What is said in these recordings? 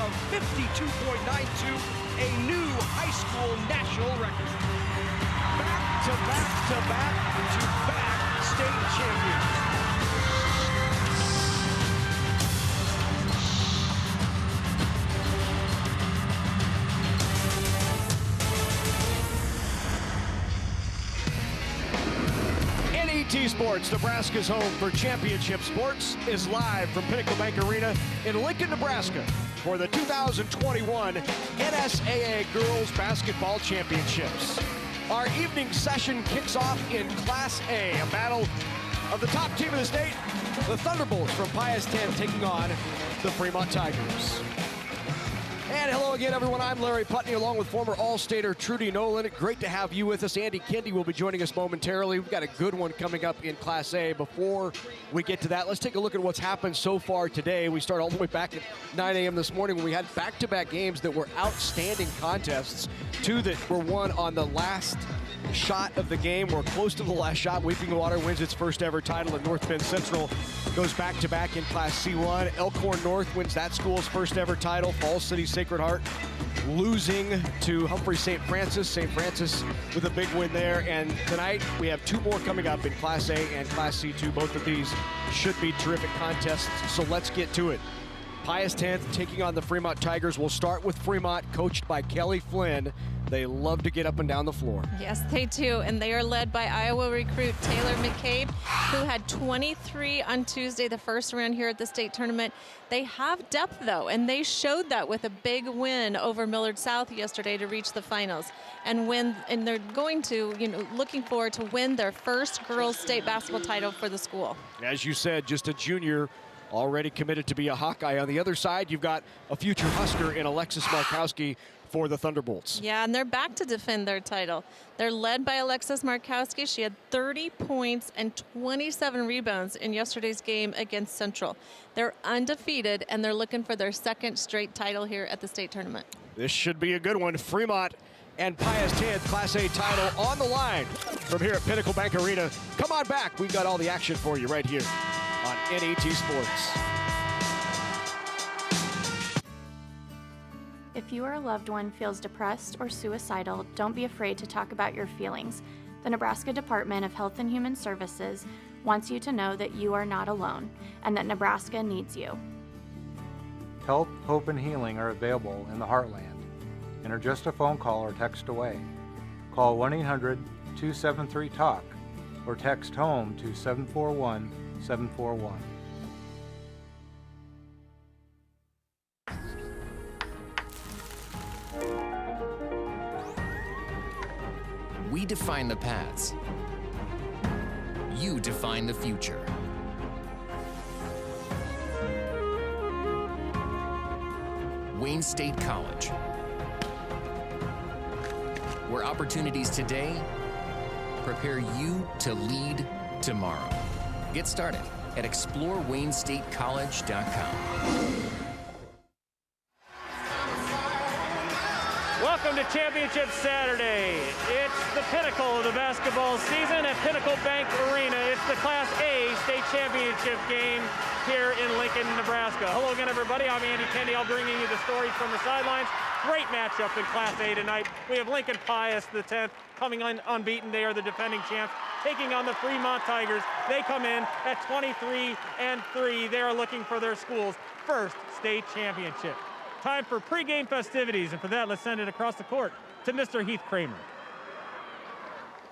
of 52.92, a new high school national record. Back to back to back to back state champions. NET Sports, Nebraska's home for championship sports, is live from Pinnacle Bank Arena in Lincoln, Nebraska for the 2021 NSAA Girls Basketball Championships. Our evening session kicks off in Class A, a battle of the top team of the state, the Thunderbolts from Pius X taking on the Fremont Tigers. And hello again, everyone. I'm Larry Putney, along with former All-Stater Trudy Nolan. Great to have you with us. Andy Kendi will be joining us momentarily. We've got a good one coming up in Class A. Before we get to that, let's take a look at what's happened so far today. We start all the way back at 9 a.m. this morning when we had back-to-back games that were outstanding contests. Two that were won on the last shot of the game. We're close to the last shot. Weeping Water wins its first ever title, and North Bend Central goes back-to-back in Class C1. Elkhorn North wins that school's first ever title. Falls City Sacred Heart losing to Humphrey St. Francis. St. Francis with a big win there. And tonight we have two more coming up in Class A and Class C2. Both of these should be terrific contests, so let's get to it. Pius X taking on the Fremont Tigers. We'll start with Fremont, coached by Kelly Flynn. They love to get up and down the floor. Yes, they do, and they are led by Iowa recruit Taylor McCabe, who had 23 on Tuesday, the first round here at the state tournament. They have depth, though, and they showed that with a big win over Millard South yesterday to reach the finals. And they're going to, looking forward to win their first girls state basketball title for the school. As you said, just a junior, already committed to be a Hawkeye. On the other side, you've got a future Husker in Alexis Markowski for the Thunderbolts. Yeah, and they're back to defend their title. They're led by Alexis Markowski. She had 30 points and 27 rebounds in yesterday's game against Central. They're undefeated, and they're looking for their second straight title here at the state tournament. This should be a good one. Fremont and Pius X Class A title on the line from here at Pinnacle Bank Arena. Come on back. We've got all the action for you right here on NET Sports. If you or a loved one feels depressed or suicidal, don't be afraid to talk about your feelings. The Nebraska Department of Health and Human Services wants you to know that you are not alone and that Nebraska needs you. Help, hope, and healing are available in the Heartland and are just a phone call or text away. Call 1-800-273-TALK or text HOME to 741-741. We define the paths. You define the future. Wayne State College, where opportunities today prepare you to lead tomorrow. Get started at ExploreWayneStateCollege.com. Welcome to Championship Saturday. It's the pinnacle of the basketball season at Pinnacle Bank Arena. It's the Class A state championship game here in Lincoln, Nebraska. Hello again, everybody. I'm Andy Kendi. I'll bring you the stories from the sidelines. Great matchup in Class A tonight. We have Lincoln Pius X coming in unbeaten. They are the defending champs, taking on the Fremont Tigers. They come in at 23-3. They are looking for their school's first state championship. Time for pregame festivities, and for that, let's send it across the court to Mr. Heath Kramer.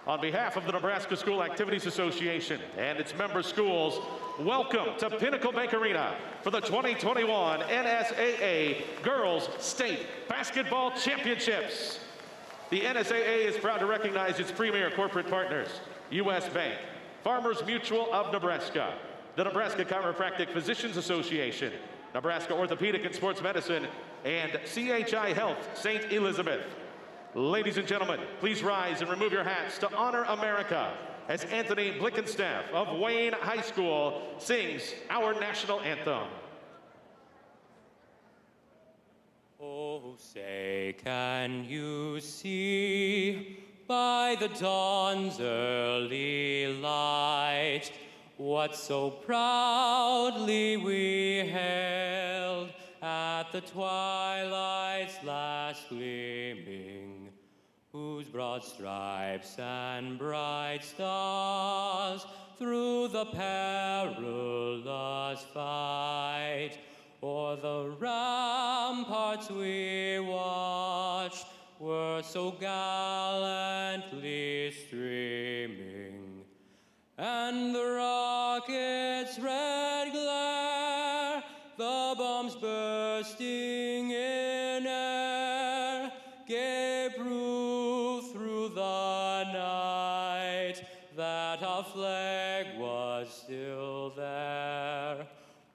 On behalf of the Nebraska School Activities Association and its member schools, welcome to Pinnacle Bank Arena for the 2021 NSAA Girls State Basketball Championships. The NSAA is proud to recognize its premier corporate partners, U.S. Bank, Farmers Mutual of Nebraska, the Nebraska Chiropractic Physicians Association, Nebraska Orthopedic and Sports Medicine, and CHI Health St. Elizabeth. Ladies and gentlemen, please rise and remove your hats to honor America as Anthony Blickenstaff of Wayne High School sings our national anthem. Oh, say, can you see by the dawn's early light what so proudly we held at the twilight's last gleaming, whose broad stripes and bright stars through the perilous fight o'er the ramparts we watched were so gallantly streaming, and the rocket's red glare, the bombs bursting in air, gave proof through the night that our flag was still there.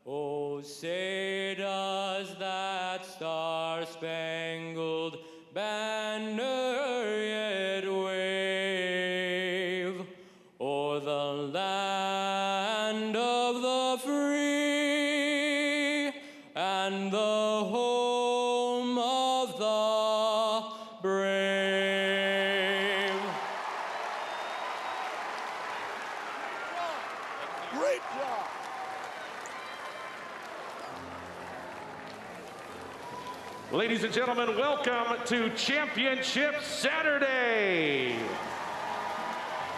Oh, say does that star-spangled banner yet wave o'er the land of the free and the home of the brave. Great job. Ladies and gentlemen, welcome to Championship Saturday.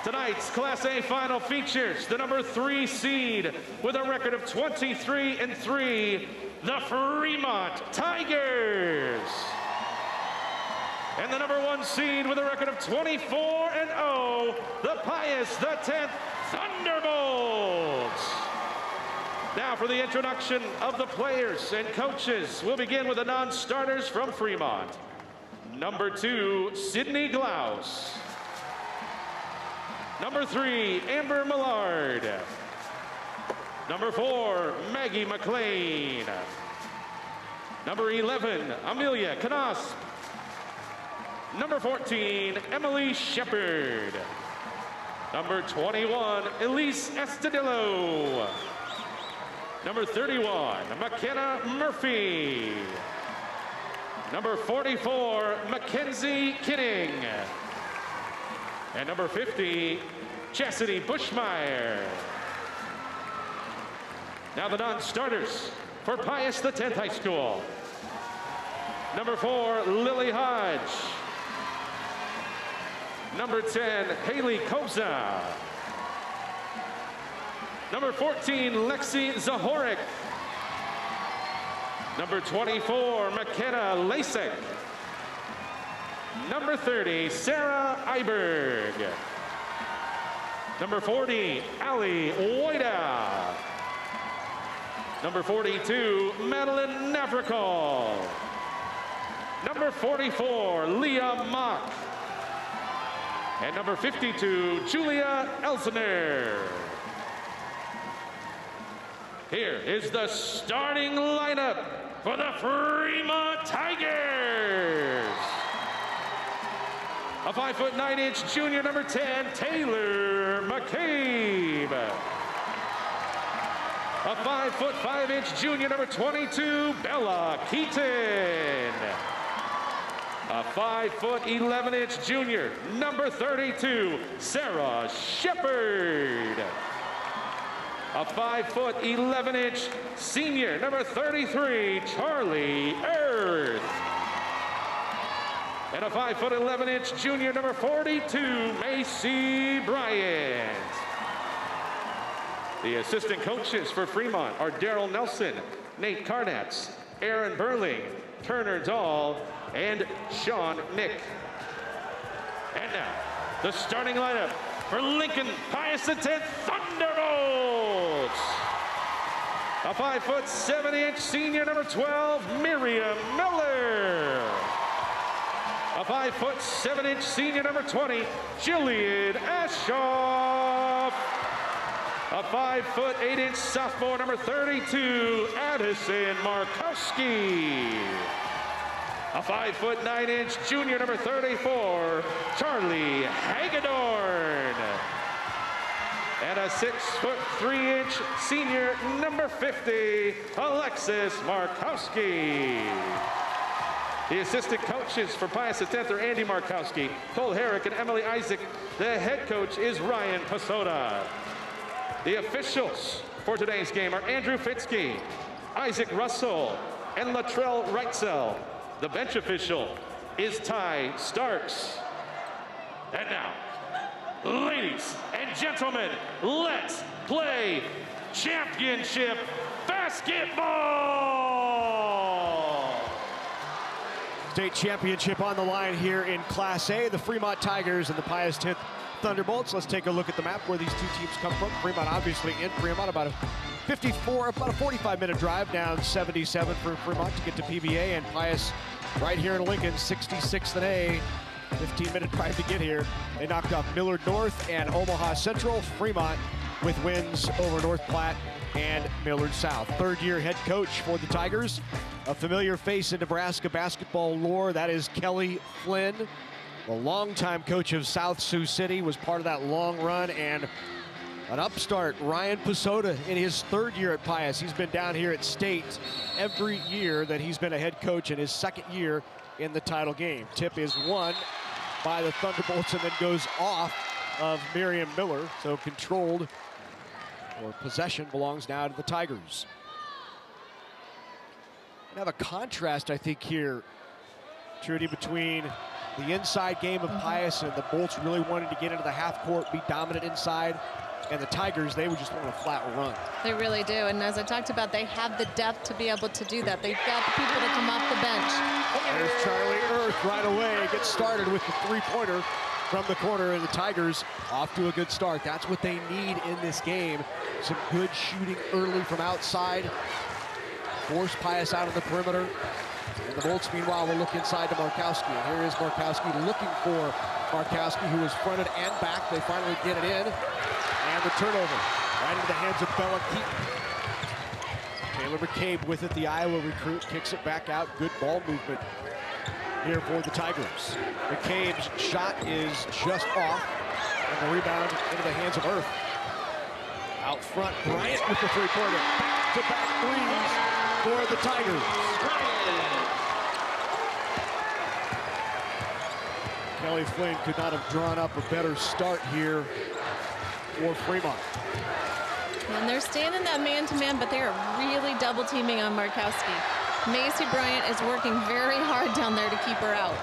Tonight's Class A final features the number 3 seed with a record of 23-3, the Fremont Tigers. And the number 1 seed with a record of 24-0, the Pius X Thunderbolts. Now for the introduction of the players and coaches. We'll begin with the non-starters from Fremont. Number 2, Sydney Glaus. Number 3, Amber Millard. Number 4, Maggie McLean. Number 11, Amelia Knosp. Number 14, Emily Shepard. Number 21, Elise Estadillo. Number 31, McKenna Murphy. Number 44, Mackenzie Kidding. And number 50, Chastity Bushmeyer. Now the non-starters for Pius X High School. Number 4, Lily Hodge. Number 10, Haley Koza. Number 14, Lexi Zahorik. Number 24, McKenna Lasek. Number 30, Sarah Iberg. Number 40, Ali Woida. Number 42, Madeline Navrikol. Number 44, Leah Mock. And number 52, Julia Elsener. Here is the starting lineup for the Fremont Tigers. A 5'9" junior, number 10, Taylor McCabe. A 5'5" junior, number 22, Bella Keaton. A 5'11" junior, number 32, Sarah Shepard. A 5'11" senior, number 33, Charlie Earth. And a 5'11" junior, number 42, Macy Bryant. The assistant coaches for Fremont are Daryl Nelson, Nate Carnatz, Aaron Burling, Turner Dahl, and Sean Nick. And now, the starting lineup for Lincoln Pius X Thunderbolts. A 5'7" senior, number 12, Miriam Miller. A 5'7" senior, number 20, Jillian Ashoff. A 5'8" sophomore, number 32, Addison Markowski. A 5'9" junior, number 34, Charlie Hagedorn. And a 6'3" senior, number 50, Alexis Markowski. The assistant coaches for Pius X are Andy Markowski, Cole Herrick, and Emily Isaac. The head coach is Ryan Pasoda. The officials for today's game are Andrew Fitzke, Isaac Russell, and Latrell Wrightsell. The bench official is Ty Starks. And now, ladies and gentlemen, let's play championship basketball! State championship on the line here in Class A. The Fremont Tigers and the Pius X Thunderbolts. Let's take a look at the map where these two teams come from. Fremont obviously in Fremont, about a 45-minute drive down 77 for Fremont to get to PBA, and Pius right here in Lincoln, 66th and A. 15-minute drive to get here. They knocked off Millard North and Omaha Central. Fremont with wins over North Platte and Millard South. Third-year head coach for the Tigers. A familiar face in Nebraska basketball lore, that is Kelly Flynn. The longtime coach of South Sioux City, was part of that long run, and an upstart, Ryan Pasota, in his third year at Pius. He's been down here at State every year that he's been a head coach, in his second year in the title game. Tip is won by the Thunderbolts and then goes off of Miriam Miller, so controlled, or possession, belongs now to the Tigers. And have a contrast, I think, here, Trudy, between the inside game of Pius and the Bolts really wanted to get into the half court, be dominant inside, and the Tigers, they would just want a flat run. They really do, and as I talked about, they have the depth to be able to do that. They've got the people to come off the bench. There's Charlie Earth right away, gets started with the three-pointer from the corner, and the Tigers off to a good start. That's what they need in this game. Some good shooting early from outside. Force Pius out of the perimeter. And the Bolts, meanwhile, will look inside to Markowski. And here is Markowski looking for Markowski, who is fronted and back. They finally get it in. And the turnover right into the hands of Bella Keaton. Taylor McCabe with it, the Iowa recruit, kicks it back out. Good ball movement here for the Tigers. McCabe's shot is just off, and the rebound into the hands of Earth. Out front, Bryant with the three-pointer. Back-to-back threes for the Tigers. Kelly Flynn could not have drawn up a better start here for Fremont. And they're staying in that man-to-man, but they're really double-teaming on Markowski. Macy Bryant is working very hard down there to keep her out.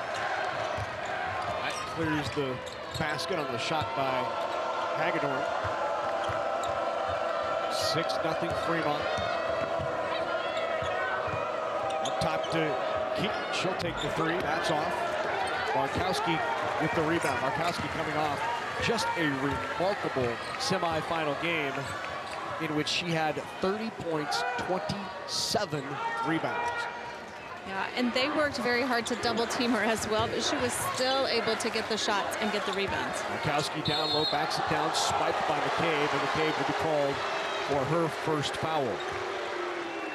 That clears the basket on the shot by Hagedorn. 6-0 Fremont. Up top to Keaton. She'll take the three. That's off. Markowski with the rebound. Markowski coming off just a remarkable semifinal game in which she had 30 points, 27 rebounds. Yeah, and they worked very hard to double team her as well, but she was still able to get the shots and get the rebounds. Markowski down low, backs it down, spiked by McCabe, and McCabe will be called for her first foul.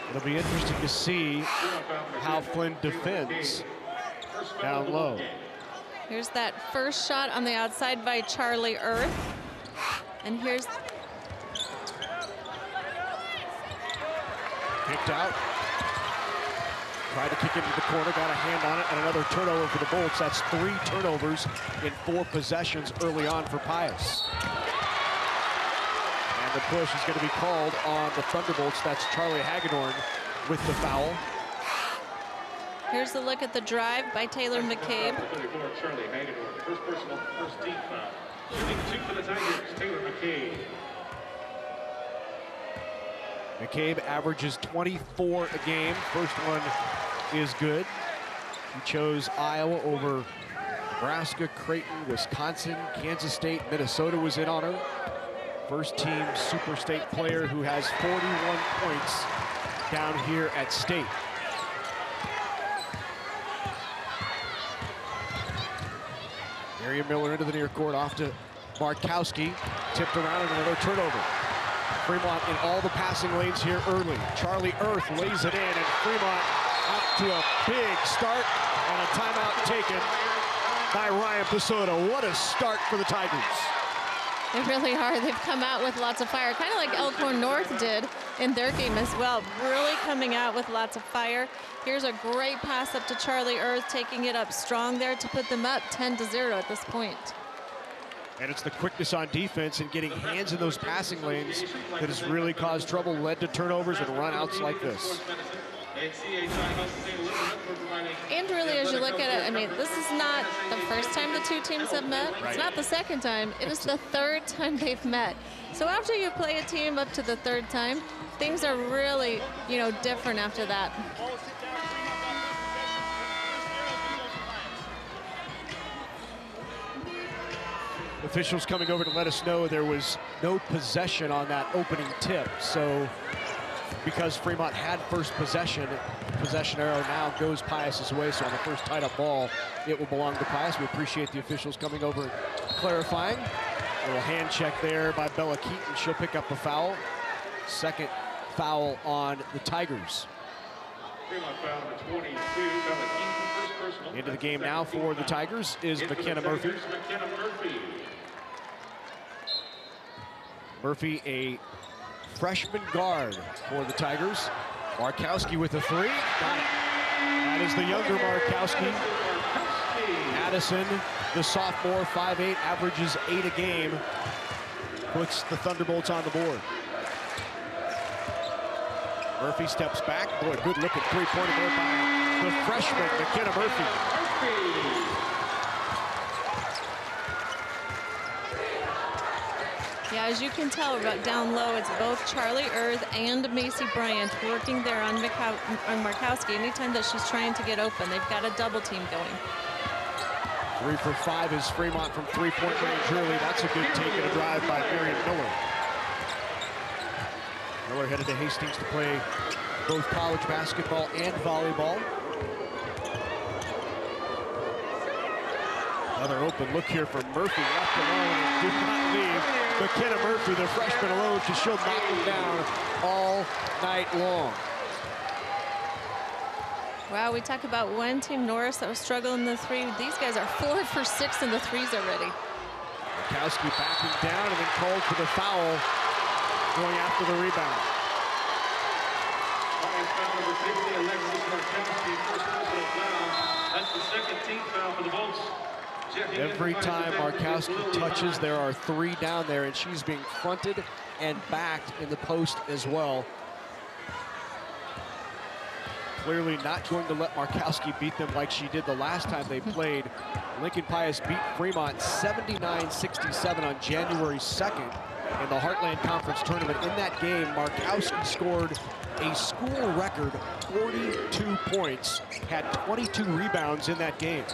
It'll be interesting to see how Flynn defends down low. Here's that first shot on the outside by Charlie Earth. And here's... Kicked out. Tried to kick into the corner, got a hand on it, and another turnover for the Bolts. That's 3 turnovers in 4 possessions early on for Pius. And the push is going to be called on the Thunderbolts. That's Charlie Hagedorn with the foul. Here's a look at the drive by Taylor McCabe. Charlie Hagedorn, first personal, first team foul. Shooting 2 for the Tigers, Taylor McCabe. McCabe averages 24 a game. First one is good. He chose Iowa over Nebraska, Creighton, Wisconsin, Kansas State, Minnesota was in on her. First team Super State player who has 41 points down here at State. Miriam Miller into the near court, off to Markowski. Tipped around and another turnover. Fremont in all the passing lanes here early. Charlie Earth lays it in, and Fremont out to a big start, and a timeout taken by Ryan Pasota. What a start for the Tigers. They really are. They've come out with lots of fire, kind of like Elkhorn North did in their game as well. Really coming out with lots of fire. Here's a great pass up to Charlie Earth, taking it up strong there to put them up 10-0 at this point. And it's the quickness on defense and getting hands in those passing lanes that has really caused trouble, led to turnovers and run-outs like this. And really, as you look at it, I mean, this is not the first time the two teams have met. It's not the second time. It is the third time they've met. So after you play a team up to the third time, things are really, you know, different after that. Officials coming over to let us know there was no possession on that opening tip. So because Fremont had first possession, possession arrow now goes Pius's way. So on the first tied up ball, it will belong to Pius. We appreciate the officials coming over and clarifying. A little hand check there by Bella Keaton. She'll pick up a foul. Second foul on the Tigers. Into the game now for the Tigers is McKenna Murphy. Murphy, a freshman guard for the Tigers. Markowski with a three. Got it. That is the younger Markowski. Addison, the sophomore, 5'8", averages 8 a game. Puts the Thunderbolts on the board. Murphy steps back. Boy, good looking three-pointer there by the freshman, McKenna Murphy. Yeah, as you can tell, down low, it's both Charlie Earth and Macy Bryant working there on Markowski. Anytime that she's trying to get open, they've got a double team going. 3 for 5 is Fremont from three-point range early. That's a good take and a drive by Marion Miller. Miller headed to Hastings to play both college basketball and volleyball. Another open look here for Murphy, left alone, did not leave. McKenna Murphy, the freshman alone, because she'll knock him down all night long. Wow, we talk about one team, Norris, that was struggling in the three. These guys are 4 for 6 in the threes already. Markowski backing down and then called for the foul, going after the rebound. That's the second team foul for the Bolts. Every time Markowski touches, there are 3 down there, and she's being fronted and backed in the post as well. Clearly not going to let Markowski beat them like she did the last time they played. Lincoln Pius beat Fremont 79-67 on January 2nd in the Heartland Conference Tournament. In that game, Markowski scored a school record 42 points, had 22 rebounds in that game.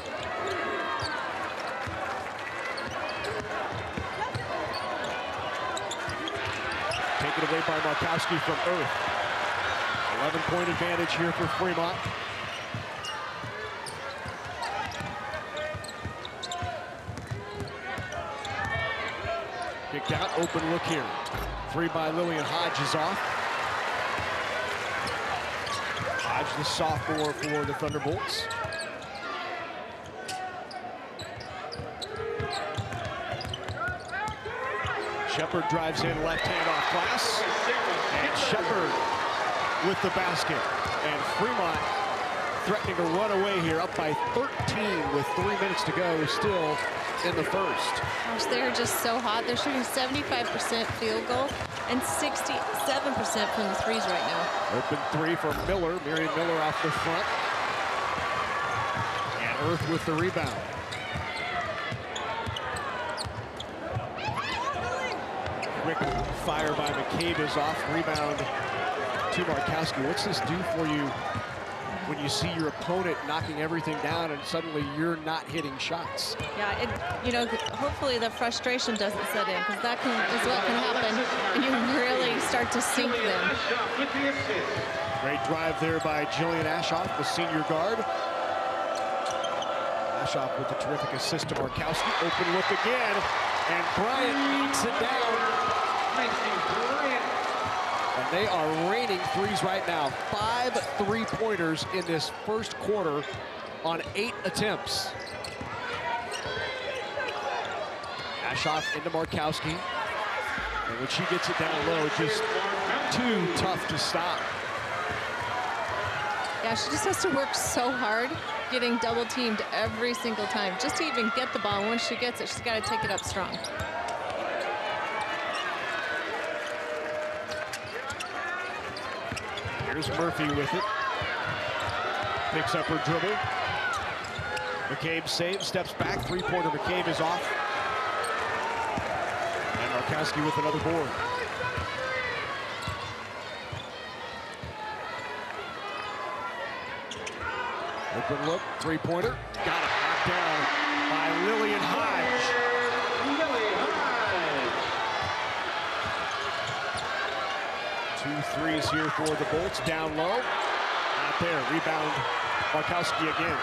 Taken away by Markowski from Earth. 11-point advantage here for Fremont. Kicked out, open look here. 3 by Lillian Hodge is off. Hodge, the sophomore for the Thunderbolts. Shepard drives in, left hand off glass. And Shepard with the basket. And Fremont threatening to run away here, up by 13 with 3 minutes to go, still in the first. Gosh, they're just so hot. They're shooting 75% field goal and 67% from the threes right now. Open 3 for Miller. Marion Miller off the front. And Earth with the rebound. Quick fire by McCabe is off. Rebound to Markowski. What's this do for you when you see your opponent knocking everything down and suddenly you're not hitting shots? Yeah, you know, hopefully the frustration doesn't set in, because that is what can happen, and you really start to sink them. Great drive there by Jillian Ashoff, the senior guard. Ashoff with a terrific assist to Markowski. Open look again, and Bryant knocks it down. And they are raining threes right now. 5 3-pointers in this first quarter on 8 attempts. Ashoff into Markowski. And when she gets it down low, just too tough to stop. Yeah, she just has to work so hard getting double teamed every single time just to even get the ball. Once she gets it, she's got to take it up strong. Here's Murphy with it. Picks up her dribble. McCabe saves, steps back. Three-pointer McCabe is off. And Markowski with another board. Open look, three-pointer. Got it, knocked down by Lillian Hodge. Two threes here for the Bolts, down low. Not there, rebound Markowski again.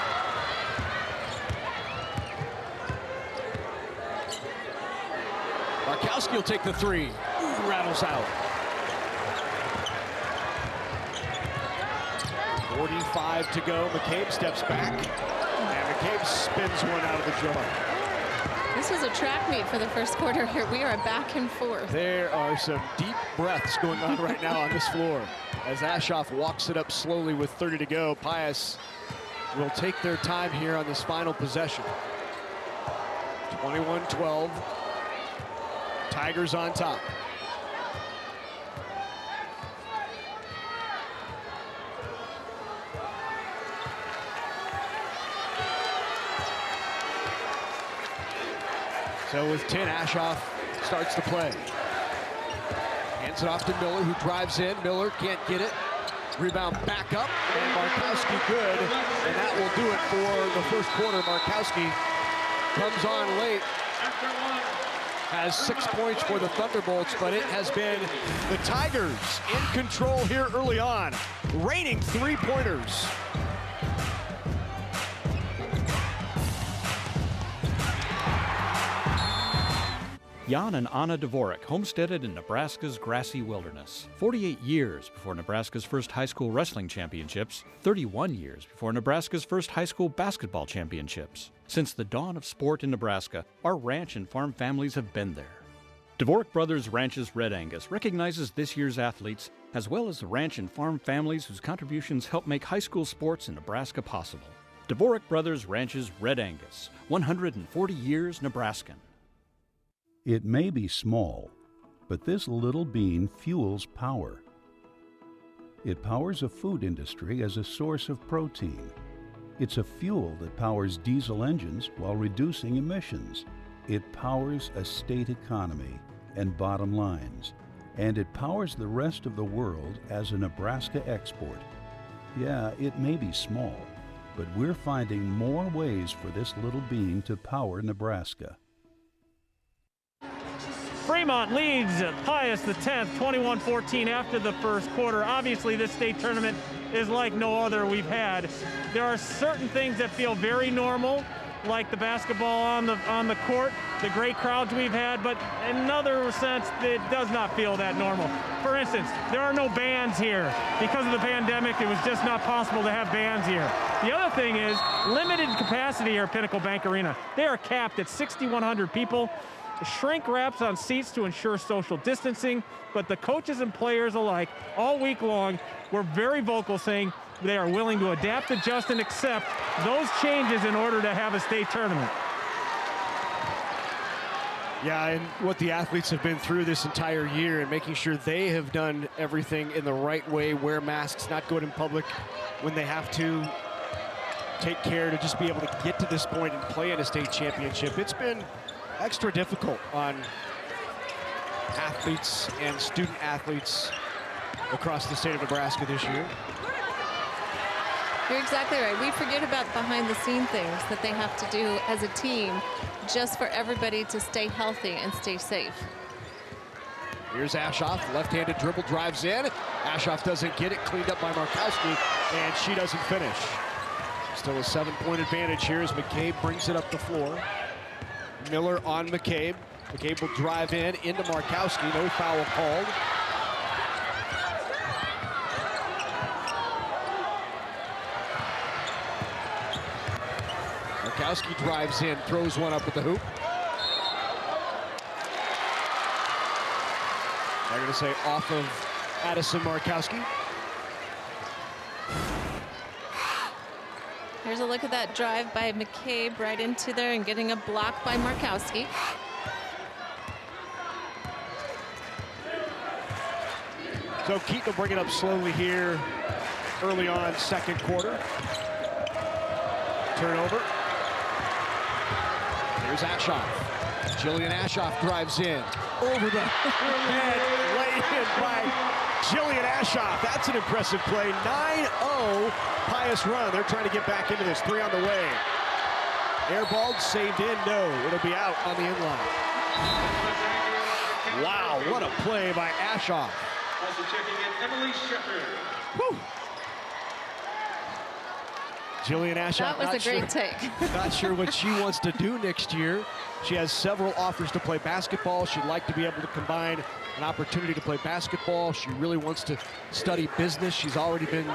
Markowski will take the three. Ooh, rattles out. 45 to go. McCabe steps back. And McCabe spins one out of the jar. This is a track meet for the first quarter here. We are back and forth. There are some deep breaths going on right now on this floor. As Ashoff walks it up slowly with 30 to go, Pius will take their time here on this final possession. 21-12. Tigers on top. So with 10, Ashoff starts the play. Hands it off to Miller, who drives in. Miller can't get it. Rebound back up, and Markowski good. And that will do it for the first quarter. Markowski comes on late. Has 6 points for the Thunderbolts, but it has been the Tigers in control here early on. Raining three-pointers. Jan and Anna Dvorak homesteaded in Nebraska's grassy wilderness. 48 years before Nebraska's first high school wrestling championships, 31 years before Nebraska's first high school basketball championships. Since the dawn of sport in Nebraska, our ranch and farm families have been there. Dvorak Brothers Ranch's Red Angus recognizes this year's athletes, as well as the ranch and farm families whose contributions help make high school sports in Nebraska possible. Dvorak Brothers Ranch's Red Angus, 140 years Nebraskan. It may be small, but this little bean fuels power. It powers a food industry as a source of protein. It's a fuel that powers diesel engines while reducing emissions. It powers a state economy and bottom lines. And it powers the rest of the world as a Nebraska export. Yeah, it may be small, but we're finding more ways for this little bean to power Nebraska. Fremont leads Pius X, 21-14 after the first quarter. Obviously, this state tournament is like no other we've had. There are certain things that feel very normal, like the basketball on the court, the great crowds we've had, but in another sense, it does not feel that normal. For instance, there are no bands here. Because of the pandemic, it was just not possible to have bands here. The other thing is limited capacity here at Pinnacle Bank Arena. They are capped at 6,100 people. The shrink wraps on seats to ensure social distancing, but the coaches and players alike, all week long, were very vocal saying they are willing to adapt, adjust, and accept those changes in order to have a state tournament. Yeah, and what the athletes have been through this entire year and making sure they have done everything in the right way, wear masks, not go in public when they have to, take care to just be able to get to this point and play in a state championship. It's been extra difficult on athletes and student athletes across the state of Nebraska this year. You're exactly right. We forget about behind-the-scene things that they have to do as a team just for everybody to stay healthy and stay safe. Here's Ashoff, left-handed dribble, drives in. Ashoff doesn't get it, cleaned up by Markowski, and she doesn't finish. Still a 7-point advantage here as McCabe brings it up the floor. Miller on McCabe. McCabe will drive in into Markowski. No foul called. Markowski drives in, throws one up at the hoop. They're going to say off of Addison Markowski. Here's a look at that drive by McCabe right into there and getting a block by Markowski. So Keaton will bring it up slowly here early on, second quarter. Turnover. Here's Ashoff. Jillian Ashoff drives in. Over the head, laid in by Jillian Ashoff. That's an impressive play. 9-0 Pius run. They're trying to get back into this. 3 on the way. Airballed, saved in, no. It'll be out on the inline. Wow, what a play by Ashoff. Also checking in, Emily Shepard. Woo. Jillian Ashoff. That was a great take. Not sure what she wants to do next year. She has several offers to play basketball. She'd like to be able to combine an opportunity to play basketball. She really wants to study business. She's already been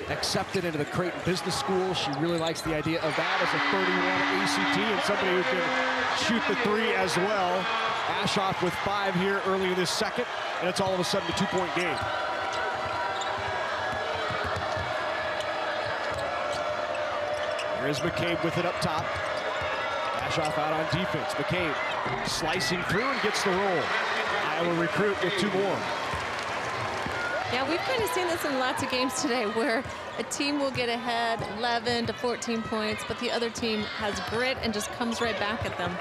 accepted into the Creighton Business School. She really likes the idea of that as a 31 ACT and somebody who can shoot the 3 as well. Ashoff with 5 here early in this second, and it's all of a sudden a 2-point game. Here's McCabe with it up top. Ashoff out on defense. McCabe slicing through and gets the roll. Iowa recruit with 2 more. Yeah, we've kind of seen this in lots of games today where a team will get ahead 11 to 14 points, but the other team has grit and just comes right back at them.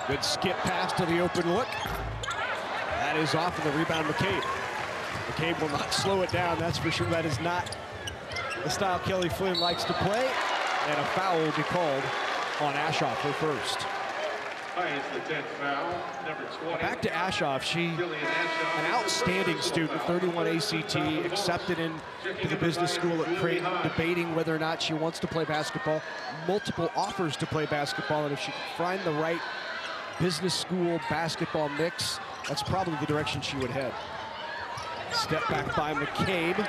Good skip pass to the open look. That is off of the rebound, McCabe. McCabe will not slow it down, that's for sure. That is not the style Kelly Flynn likes to play. And a foul will be called on Ashoff, her first. The 10th foul, number 20. Back to Ashoff, she an outstanding student, 31 ACT, accepted into the business school at Creighton, debating whether or not she wants to play basketball. Multiple offers to play basketball, and if she can find the right business school basketball mix, that's probably the direction she would head. Step back by McCabe.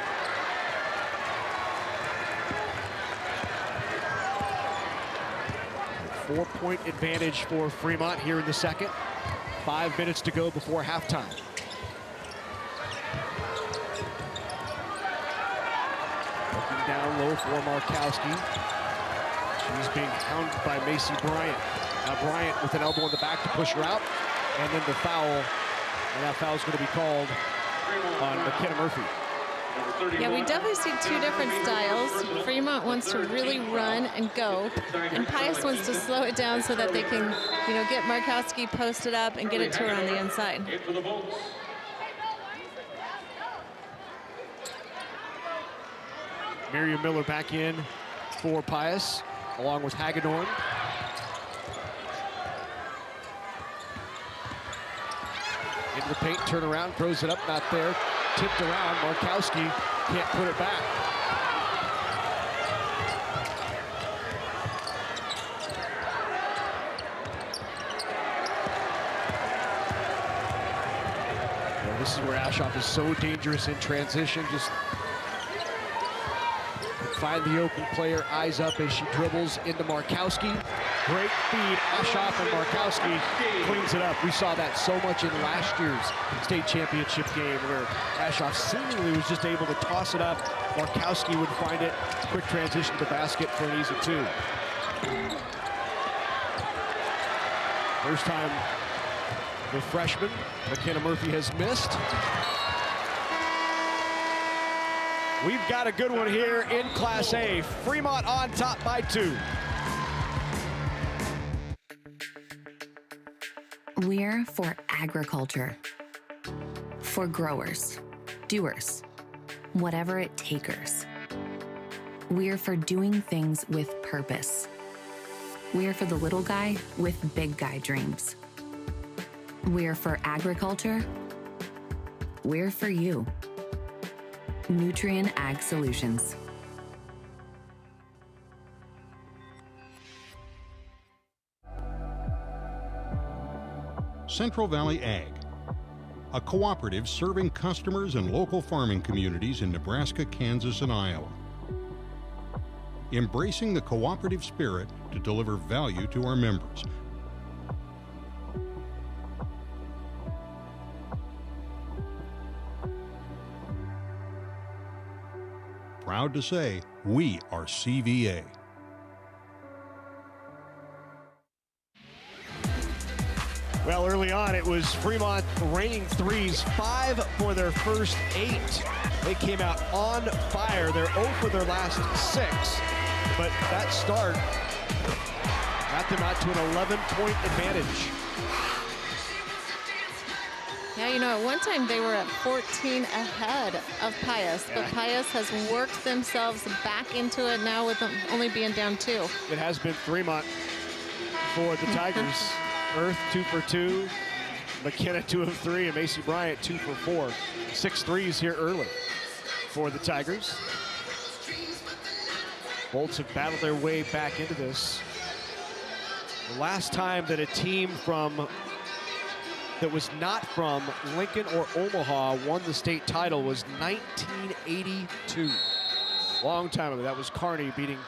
Four-point advantage for Fremont here in the second. 5 minutes to go before halftime. Looking down low for Markowski. She's being hounded by Macy Bryant. Now Bryant with an elbow in the back to push her out. And then the foul. And that foul is going to be called on McKenna Murphy. Yeah, we definitely see 2 different styles. Fremont wants to really run and go, and Pius wants to slow it down so that they can, get Markowski posted up and get it to her on the inside. Miriam Miller back in for Pius, along with Hagedorn. Into the paint, turn around, throws it up, not there. Tipped around, Markowski can't put it back. Well, this is where Ashoff is so dangerous in transition. Just find the open player, eyes up as she dribbles into Markowski. Great feed, Ashoff, and Markowski cleans it up. We saw that so much in last year's state championship game where Ashoff seemingly was just able to toss it up. Markowski would find it. Quick transition to the basket for an easy 2. First time the freshman, McKenna Murphy, has missed. We've got a good one here in Class A. Fremont on top by 2. We're for agriculture, for growers, doers, whatever it takers. We're for doing things with purpose. We're for the little guy with big guy dreams. We're for agriculture. We're for you. Nutrien Ag Solutions. Central Valley Ag, a cooperative serving customers and local farming communities in Nebraska, Kansas, and Iowa. Embracing the cooperative spirit to deliver value to our members. Proud to say, we are CVA. Well, early on, it was Fremont raining 3s, 5 for their first 8. They came out on fire. They're 0 for their last 6. But that start got them out to an 11-point advantage. Yeah, you know, at one time they were at 14 ahead of Pius, but Pius has worked themselves back into it now with them only being down 2. It has been Fremont for the Tigers. Earth 2 for 2, McKenna 2 of 3, and Macy Bryant 2 for 4. 6 threes here early for the Tigers. Bolts have battled their way back into this. The last time that a team that was not from Lincoln or Omaha won the state title was 1982. Long time ago. That was Kearney beating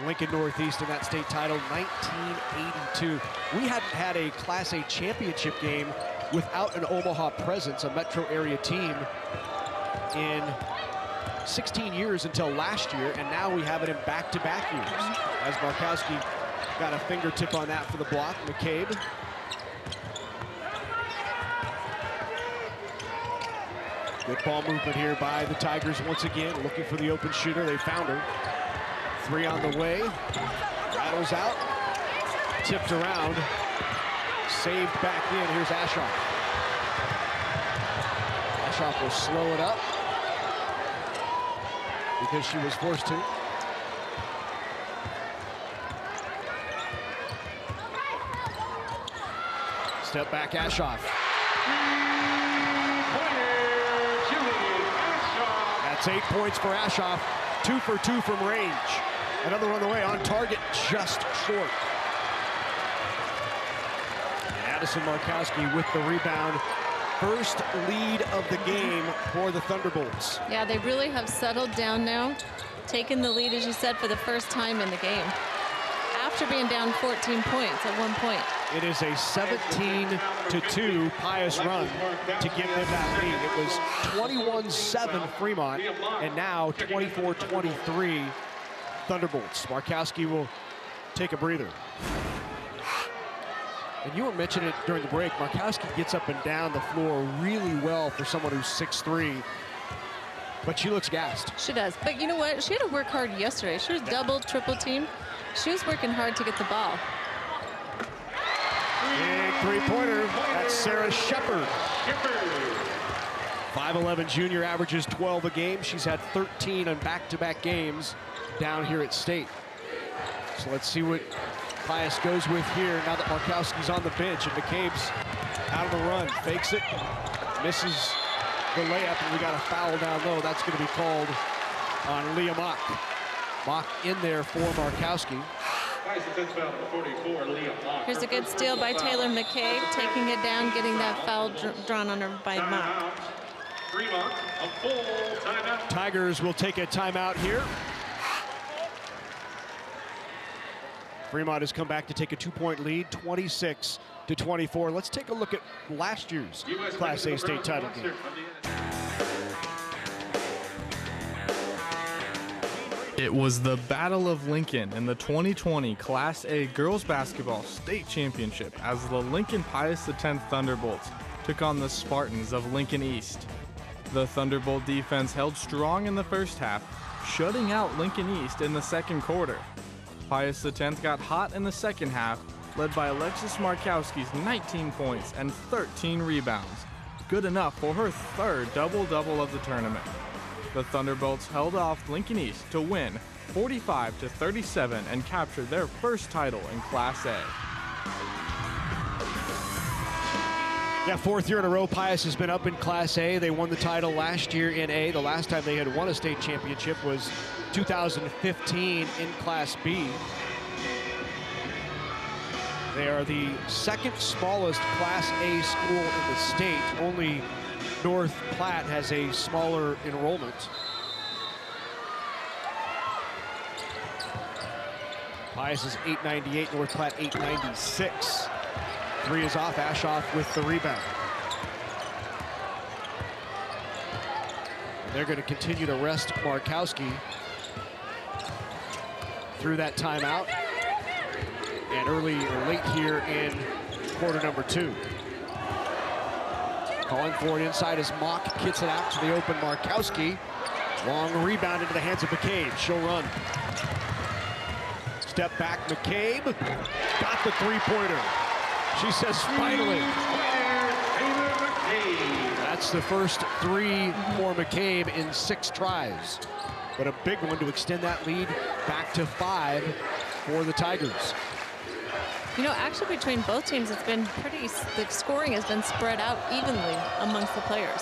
Lincoln Northeast in that state title, 1982. We hadn't had a Class A championship game without an Omaha presence, a metro area team, in 16 years until last year, and now we have it in back-to-back years. As Markowski got a fingertip on that for the block. McCabe. Good ball movement here by the Tigers once again, looking for the open shooter. They found her. 3 on the way. Rattles out. Tipped around. Saved back in. Here's Ashoff. Ashoff will slow it up because she was forced to. Step back, Ashoff. That's 8 points for Ashoff. 2 for 2 from range. Another one on the way, on target, just short. Addison Markowski with the rebound. First lead of the game for the Thunderbolts. Yeah, they really have settled down now, taken the lead, as you said, for the first time in the game, after being down 14 points at one point. It is a 17-2 Pius run to give them that lead. It was 21-7 Fremont, and now 24-23 Thunderbolts. Markowski will take a breather. And you were mentioning it during the break, Markowski gets up and down the floor really well for someone who's 6'3", but she looks gassed. She does, but you know what? She had to work hard yesterday. She was double, triple team. She was working hard to get the ball. Big three-pointer. That's Sarah Shepard. 5'11" junior, averages 12 a game. She's had 13 on back-to-back games down here at state. So let's see what Pius goes with here now that Markowski's on the bench and McCabe's out of the run. Fakes it, misses the layup, and we got a foul down low. That's going to be called on Leah Mock. Mock in there for Markowski. Here's a good steal by Taylor McCabe, taking it down, getting that foul drawn on her by Mock. Tigers will take a timeout here. Fremont has come back to take a 2-point lead, 26-24. Let's take a look at last year's Class A state title game. It was the Battle of Lincoln in the 2020 Class A Girls Basketball State Championship as the Lincoln Pius X Thunderbolts took on the Spartans of Lincoln East. The Thunderbolt defense held strong in the first half, shutting out Lincoln East in the second quarter. Pius X got hot in the second half, led by Alexis Markowski's 19 points and 13 rebounds, good enough for her third double-double of the tournament. The Thunderbolts held off Lincoln East to win 45-37 and capture their first title in Class A. Yeah, 4th year in a row, Pius has been up in Class A. They won the title last year in A. The last time they had won a state championship was 2015 in Class B. They are the second smallest Class A school in the state. Only North Platte has a smaller enrollment. Pius is 898, North Platte 896. 3 is off, Ashoff with the rebound. And they're going to continue to rest Markowski through that timeout. And early or late here in quarter number 2. Calling for it inside as Mock kicks it out to the open Markowski. Long rebound into the hands of McCabe. She'll run. Step back, McCabe. Got the three-pointer. She says, finally. That's the first three for McCabe in 6 tries. But a big one to extend that lead back to 5 for the Tigers. You know, actually between both teams, it's been pretty, the scoring has been spread out evenly amongst the players.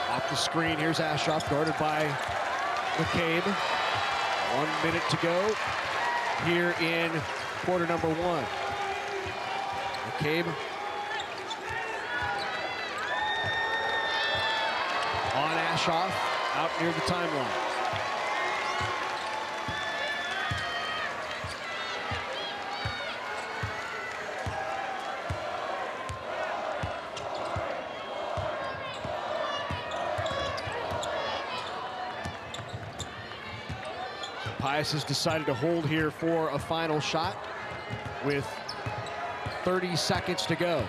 Off the screen, here's Ashoff, guarded by McCabe. 1 minute to go here in quarter number 1. McCabe on Ashoff, out near the timeline. Pius has decided to hold here for a final shot with 30 seconds to go.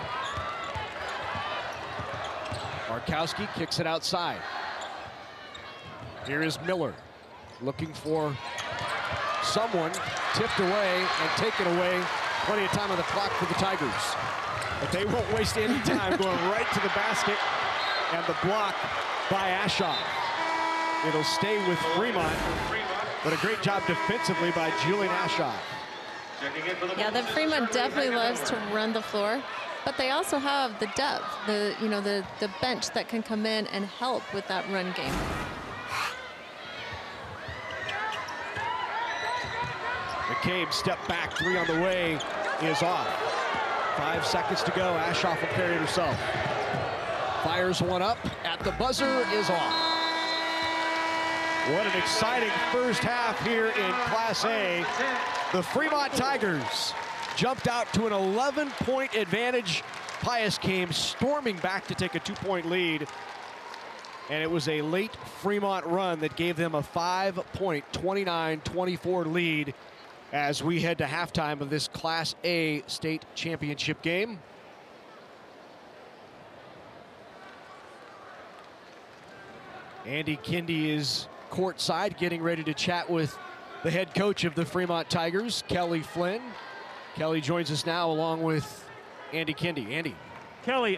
Markowski kicks it outside. Here is Miller looking for someone, tipped away and taken away. Plenty of time on the clock for the Tigers. But they won't waste any time going right to the basket, and the block by Ashoff. It'll stay with Fremont, but a great job defensively by Julian Ashoff. Yeah, the Fremont definitely loves to run the floor, but they also have the depth, the bench that can come in and help with that run game. McCabe step back, 3 on the way, is off. 5 seconds to go. Ashoff will carry it herself. Fires one up at the buzzer, is off. What an exciting first half here in Class A. The Fremont Tigers jumped out to an 11-point advantage. Pius came storming back to take a 2-point lead. And it was a late Fremont run that gave them a 5-point, 29-24 lead as we head to halftime of this Class A state championship game. Andy Kindy is courtside getting ready to chat with the head coach of the Fremont Tigers, Kelly Flynn. Kelly joins us now along with Andy Kindy. Andy. Kelly,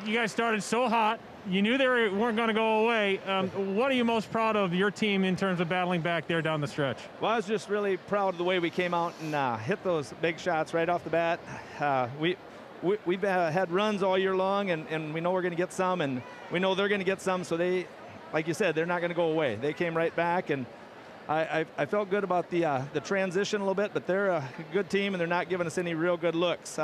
you guys started so hot. You knew they weren't going to go away. What are you most proud of your team in terms of battling back there down the stretch? Well, I was just really proud of the way we came out and hit those big shots right off the bat. We've had runs all year long, and we know we're going to get some, and we know they're going to get some, so they, like you said, they're not going to go away. They came right back, and I felt good about the transition a little bit, but they're a good team, and they're not giving us any real good looks.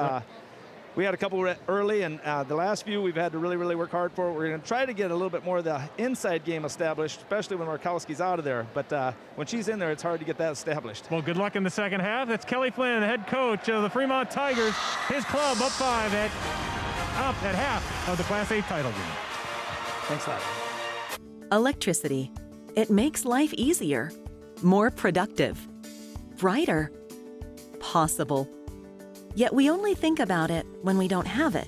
We had a couple early, and the last few we've had to really, really work hard for. We're going to try to get a little bit more of the inside game established, especially when Markowski's out of there. But when she's in there, it's hard to get that established. Well, good luck in the second half. That's Kelly Flynn, the head coach of the Fremont Tigers. His club up 5 at half of the Class A title game. Thanks a lot. Electricity. It makes life easier, more productive, brighter, possible. Yet we only think about it when we don't have it.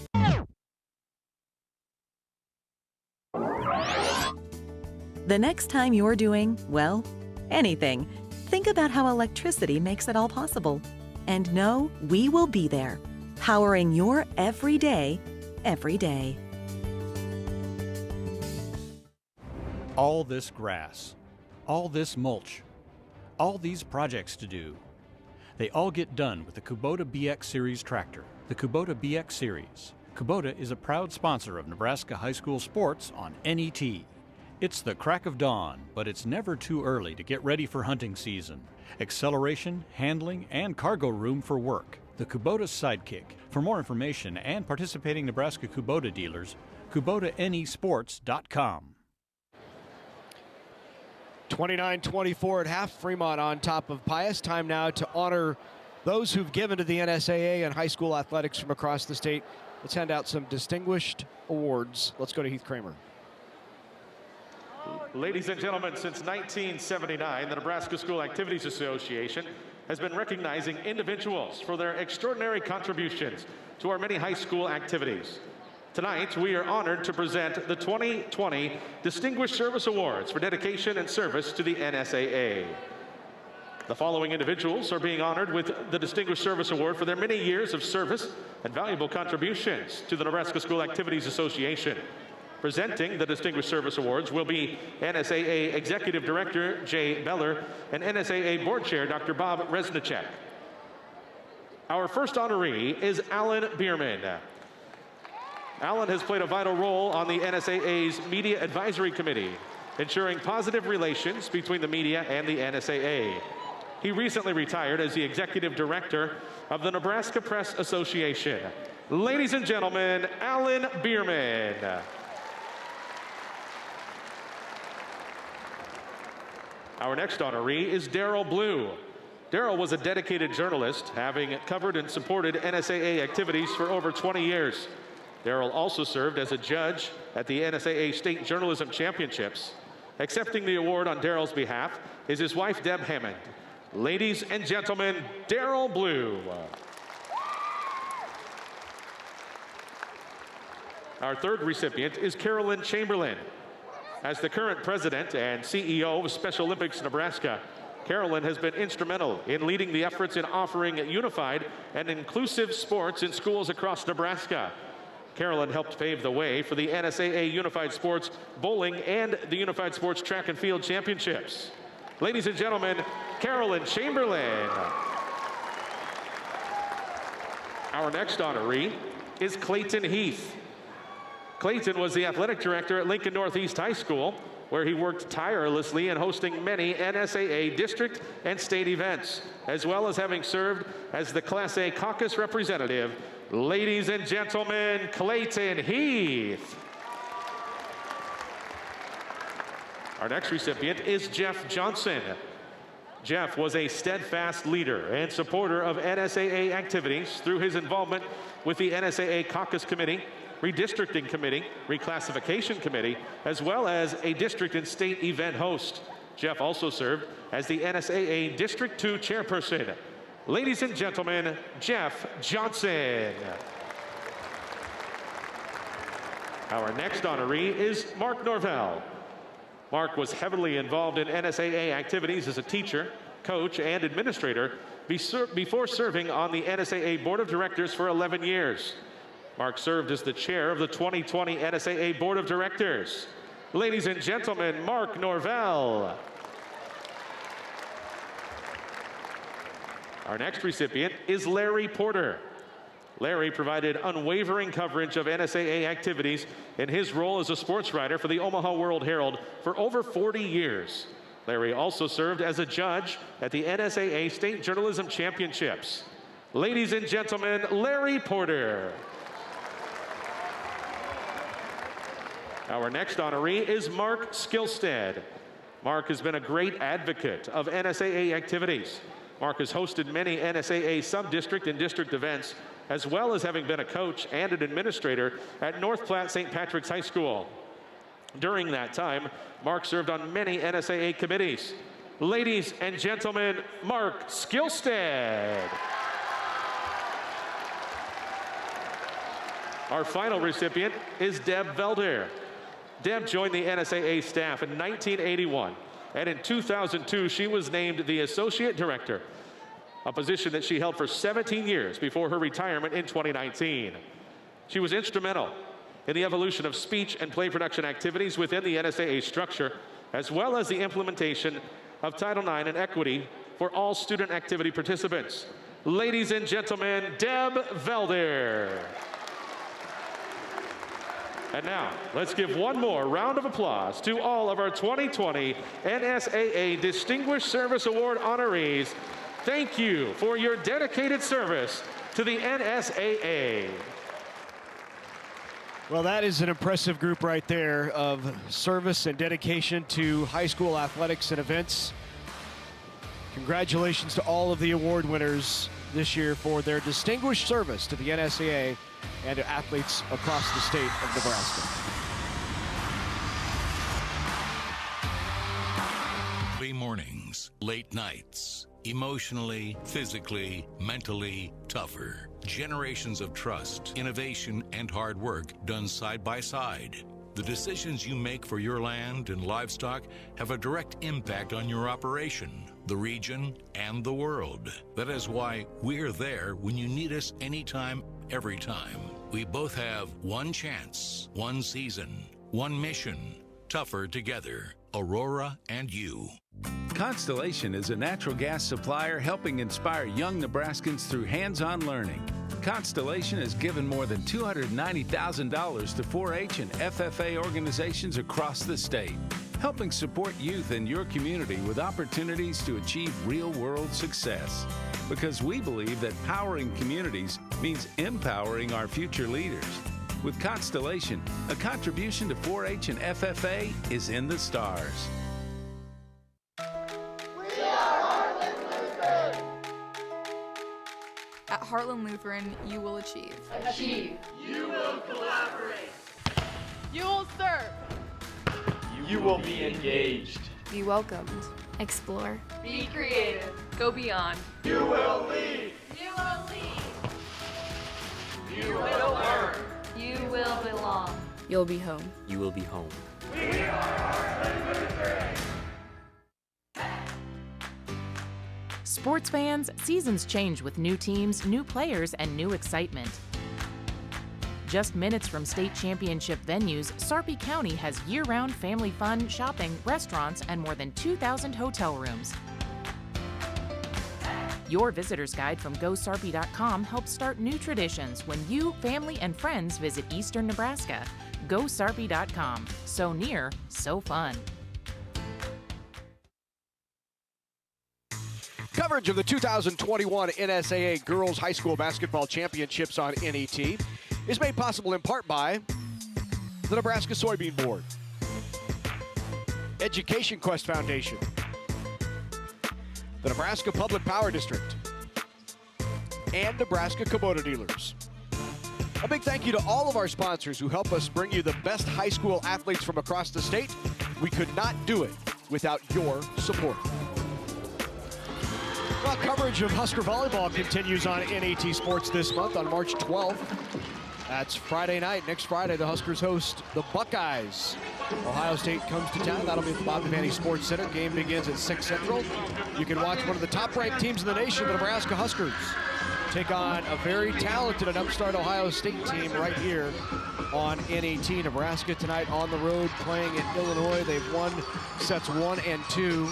The next time you're doing, well, anything, think about how electricity makes it all possible. And know we will be there, powering your everyday, every day. All this grass, all this mulch, all these projects to do. They all get done with the Kubota BX Series tractor. The Kubota BX Series. Kubota is a proud sponsor of Nebraska high school sports on NET. It's the crack of dawn, but it's never too early to get ready for hunting season. Acceleration, handling, and cargo room for work. The Kubota Sidekick. For more information and participating Nebraska Kubota dealers, KubotaNEsports.com. 29-24 at half. Fremont on top of Pius. Time now to honor those who've given to the NSAA and high school athletics from across the state. Let's hand out some distinguished awards. Let's go to Heath Kramer. Ladies and gentlemen, since 1979, the Nebraska School Activities Association has been recognizing individuals for their extraordinary contributions to our many high school activities. Tonight, we are honored to present the 2020 Distinguished Service Awards for dedication and service to the NSAA. The following individuals are being honored with the Distinguished Service Award for their many years of service and valuable contributions to the Nebraska School Activities Association. Presenting the Distinguished Service Awards will be NSAA Executive Director Jay Beller and NSAA Board Chair Dr. Bob Resnicek. Our first honoree is Alan Bierman. Alan has played a vital role on the NSAA's Media Advisory Committee, ensuring positive relations between the media and the NSAA. He recently retired as the Executive Director of the Nebraska Press Association. Ladies and gentlemen, Alan Bierman. Our next honoree is Daryl Blue. Daryl was a dedicated journalist, having covered and supported NSAA activities for over 20 years. Daryl also served as a judge at the NSAA State Journalism Championships. Accepting the award on Daryl's behalf is his wife, Deb Hammond. Ladies and gentlemen, Daryl Blue. Our third recipient is Carolyn Chamberlain. As the current president and CEO of Special Olympics Nebraska, Carolyn has been instrumental in leading the efforts in offering unified and inclusive sports in schools across Nebraska. Carolyn helped pave the way for the NSAA Unified Sports Bowling and the Unified Sports Track and Field Championships. Ladies and gentlemen, Carolyn Chamberlain. Our next honoree is Clayton Heath. Clayton was the athletic director at Lincoln Northeast High School, where he worked tirelessly in hosting many NSAA district and state events, as well as having served as the Class A caucus representative. Ladies and gentlemen, Clayton Heath. Our next recipient is Jeff Johnson. Jeff was a steadfast leader and supporter of NSAA activities through his involvement with the NSAA Caucus Committee, Redistricting Committee, Reclassification Committee, as well as a district and state event host. Jeff also served as the NSAA District 2 chairperson. Ladies and gentlemen, Jeff Johnson. Our next honoree is Mark Norvell. Mark was heavily involved in NSAA activities as a teacher, coach, and administrator before serving on the NSAA Board of Directors for 11 years. Mark served as the chair of the 2020 NSAA Board of Directors. Ladies and gentlemen, Mark Norvell. Our next recipient is Larry Porter. Larry provided unwavering coverage of NSAA activities in his role as a sports writer for the Omaha World Herald for over 40 years. Larry also served as a judge at the NSAA State Journalism Championships. Ladies and gentlemen, Larry Porter. Our next honoree is Mark Skillstead. Mark has been a great advocate of NSAA activities. Mark has hosted many NSAA sub-district and district events, as well as having been a coach and an administrator at North Platte St. Patrick's High School. During that time, Mark served on many NSAA committees. Ladies and gentlemen, Mark Skillstead. Our final recipient is Deb Velder. Deb joined the NSAA staff in 1981, and in 2002, she was named the Associate Director, a position that she held for 17 years before her retirement in 2019. She was instrumental in the evolution of speech and play production activities within the NSAA structure, as well as the implementation of Title IX and equity for all student activity participants. Ladies and gentlemen, Deb Velder. And now, let's give one more round of applause to all of our 2020 NSAA Distinguished Service Award honorees. Thank you for your dedicated service to the NSAA. Well, that is an impressive group right there of service and dedication to high school athletics and events. Congratulations to all of the award winners this year for their distinguished service to the NSAA and to athletes across the state of Nebraska. Early mornings, late nights, Emotionally, physically, mentally tougher. Generations of trust, innovation, and hard work done side by side. The decisions you make for your land and livestock have a direct impact on your operation, the region, and the world. That is why we're there when you need us anytime, every time. We both have one chance, one season, one mission. Tougher together. Aurora and you. Constellation is a natural gas supplier helping inspire young Nebraskans through hands-on learning. Constellation has given more than $290,000 to 4-H and FFA organizations across the state, helping support youth in your community with opportunities to achieve real-world success. Because we believe that powering communities means empowering our future leaders. With Constellation, a contribution to 4-H and FFA is in the stars. At Heartland Lutheran, you will achieve. Achieve. You will collaborate. You will serve. You will be engaged. Be welcomed. Explore. Be creative. Go beyond. You will lead. You will lead. You will learn. You will belong. You'll be home. You will be home. We are Heartland Lutheran. Sports fans, seasons change with new teams, new players, and new excitement. Just minutes from state championship venues, Sarpy County has year-round family fun, shopping, restaurants, and more than 2,000 hotel rooms. Your visitor's guide from GoSarpy.com helps start new traditions when you, family, and friends visit Eastern Nebraska. GoSarpy.com. So near, so fun. Coverage of the 2021 NSAA Girls High School Basketball Championships on NET is made possible in part by the Nebraska Soybean Board, Education Quest Foundation, the Nebraska Public Power District, and Nebraska Kubota Dealers. A big thank you to all of our sponsors who help us bring you the best high school athletes from across the state. We could not do it without your support. Well, coverage of Husker volleyball continues on NET Sports this month on March 12th. That's Friday night. Next Friday, the Huskers host the Buckeyes. Ohio State comes to town. That'll be at the Bob Devaney Sports Center. Game begins at 6 Central. You can watch one of the top-ranked teams in the nation, the Nebraska Huskers, take on a very talented and upstart Ohio State team right here on NET. Nebraska tonight on the road playing in Illinois. They've won sets 1 and 2,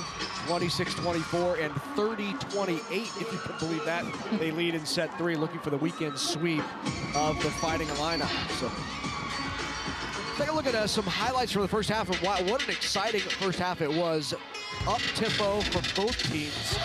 26-24 and 30-28, if you can believe that. They lead in set 3, looking for the weekend sweep of the Fighting Illini. So take a look at some highlights from the first half of what an exciting first half it was. Up tempo from both teams.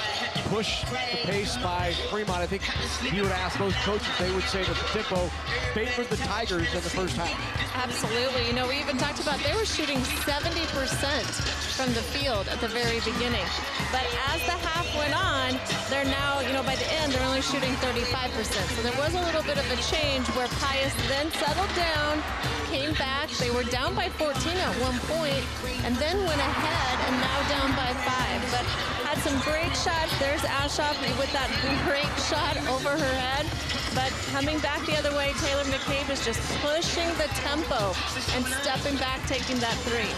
Push the pace by Fremont. I think if you would ask most coaches, they would say that the tempo favored the Tigers in the first half. Absolutely. You know, we even talked about they were shooting 70% from the field at the very beginning. But as the half went on, they're now, you know, by the end, they're only shooting 35%. So there was a little bit of a change where Pius then settled down, came back. They were down by 14 at one point, and then went ahead and now down by 5. But had some great shots. There's Ashoff with that great shot over her head. But coming back the other way, Taylor McCabe is just pushing the tempo and stepping back, taking that 3.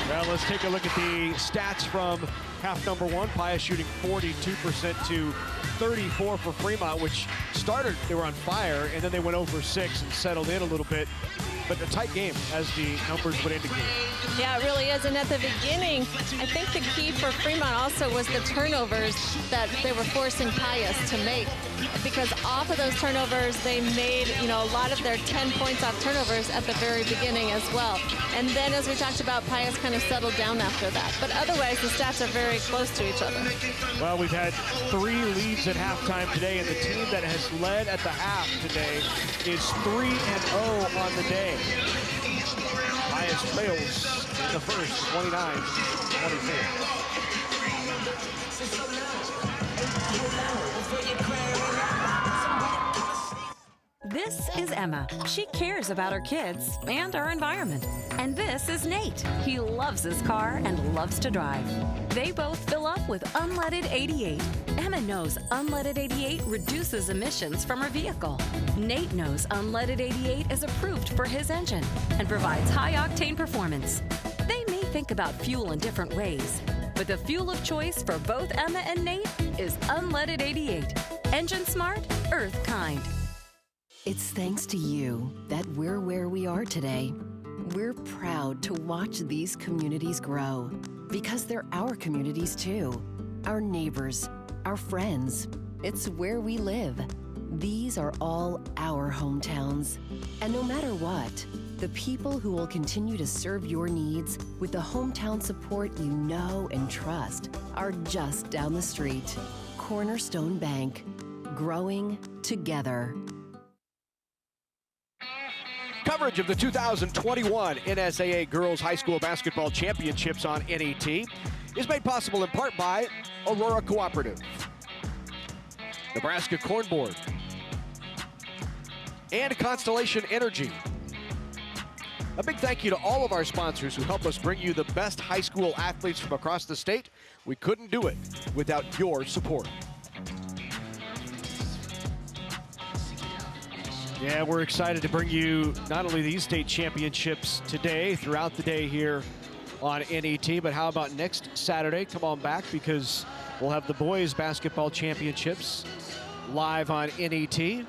Well, let's take a look at the stats from half number 1. Pius shooting 42% to 34 for Fremont, which started, they were on fire, and then they went over 6 and settled in a little bit. But a tight game, as the numbers would indicate. Yeah, it really is. And at the beginning, I think the key for Fremont also was the turnovers that they were forcing Pius to make. Because off of those turnovers, they made, you know, a lot of their 10 points off turnovers at the very beginning as well. And then, as we talked about, Pius kind of settled down after that. But otherwise, the stats are very close to each other. Well, we've had 3 leads at halftime today, and the team that has led at the half today is 3-0 on the day. Pius trails in the first, 29-24. This is Emma. She cares about her kids and our environment. And this is Nate. He loves his car and loves to drive. They both fill up with Unleaded 88. Emma knows Unleaded 88 reduces emissions from her vehicle. Nate knows Unleaded 88 is approved for his engine and provides high-octane performance. They may think about fuel in different ways, but the fuel of choice for both Emma and Nate is Unleaded 88. Engine smart, earth kind. It's thanks to you that we're where we are today. We're proud to watch these communities grow because they're our communities too. Our neighbors, our friends. It's where we live. These are all our hometowns. And no matter what, the people who will continue to serve your needs with the hometown support you know and trust are just down the street. Cornerstone Bank. Growing together. Coverage of the 2021 NSAA Girls High School Basketball Championships on NET is made possible in part by Aurora Cooperative, Nebraska Corn Board, and Constellation Energy. A big thank you to all of our sponsors who help us bring you the best high school athletes from across the state. We couldn't do it without your support. Yeah, we're excited to bring you not only these state championships today, throughout the day here on NET, but how about next Saturday? Come on back because we'll have the boys basketball championships live on NET. They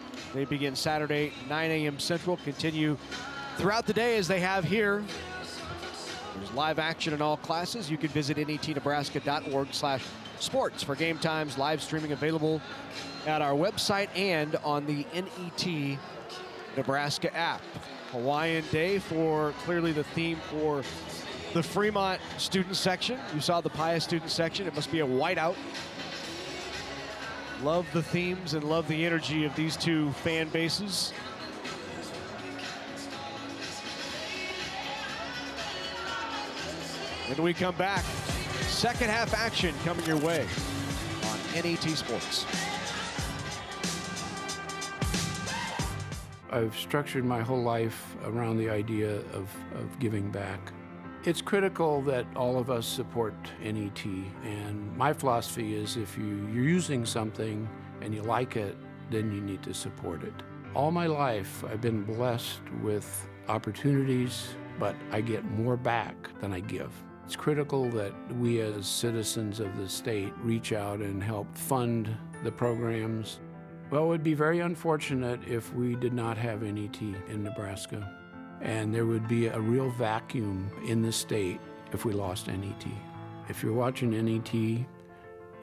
begin Saturday, 9 a.m. Central, continue throughout the day as they have here. There's live action in all classes. You can visit netnebraska.org/sports for game times, live streaming available at our website and on the NET Nebraska app. Hawaiian Day for clearly the theme for the Fremont student section. You saw the Pius student section. It must be a whiteout. Love the themes and love the energy of these two fan bases. When we come back, second half action coming your way on NET Sports. I've structured my whole life around the idea of giving back. It's critical that all of us support NET, and my philosophy is if you're using something and you like it, then you need to support it. All my life, I've been blessed with opportunities, but I get more back than I give. It's critical that we as citizens of the state reach out and help fund the programs. Well, it would be very unfortunate if we did not have NET in Nebraska, and there would be a real vacuum in the state if we lost NET. If you're watching NET,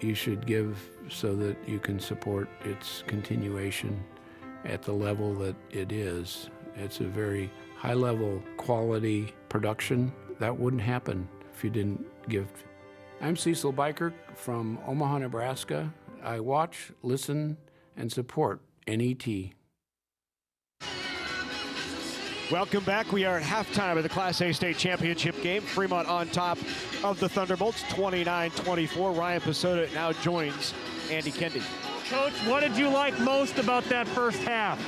you should give so that you can support its continuation at the level that it is. It's a very high-level quality production. That wouldn't happen if you didn't give. I'm Cecil Bikert from Omaha, Nebraska. I watch, listen, and support NET. Welcome back. We are at halftime of the Class A state championship game. Fremont on top of the Thunderbolts, 29-24. Ryan Pasota now joins Andy Kendi. Coach, what did you like most about that first half?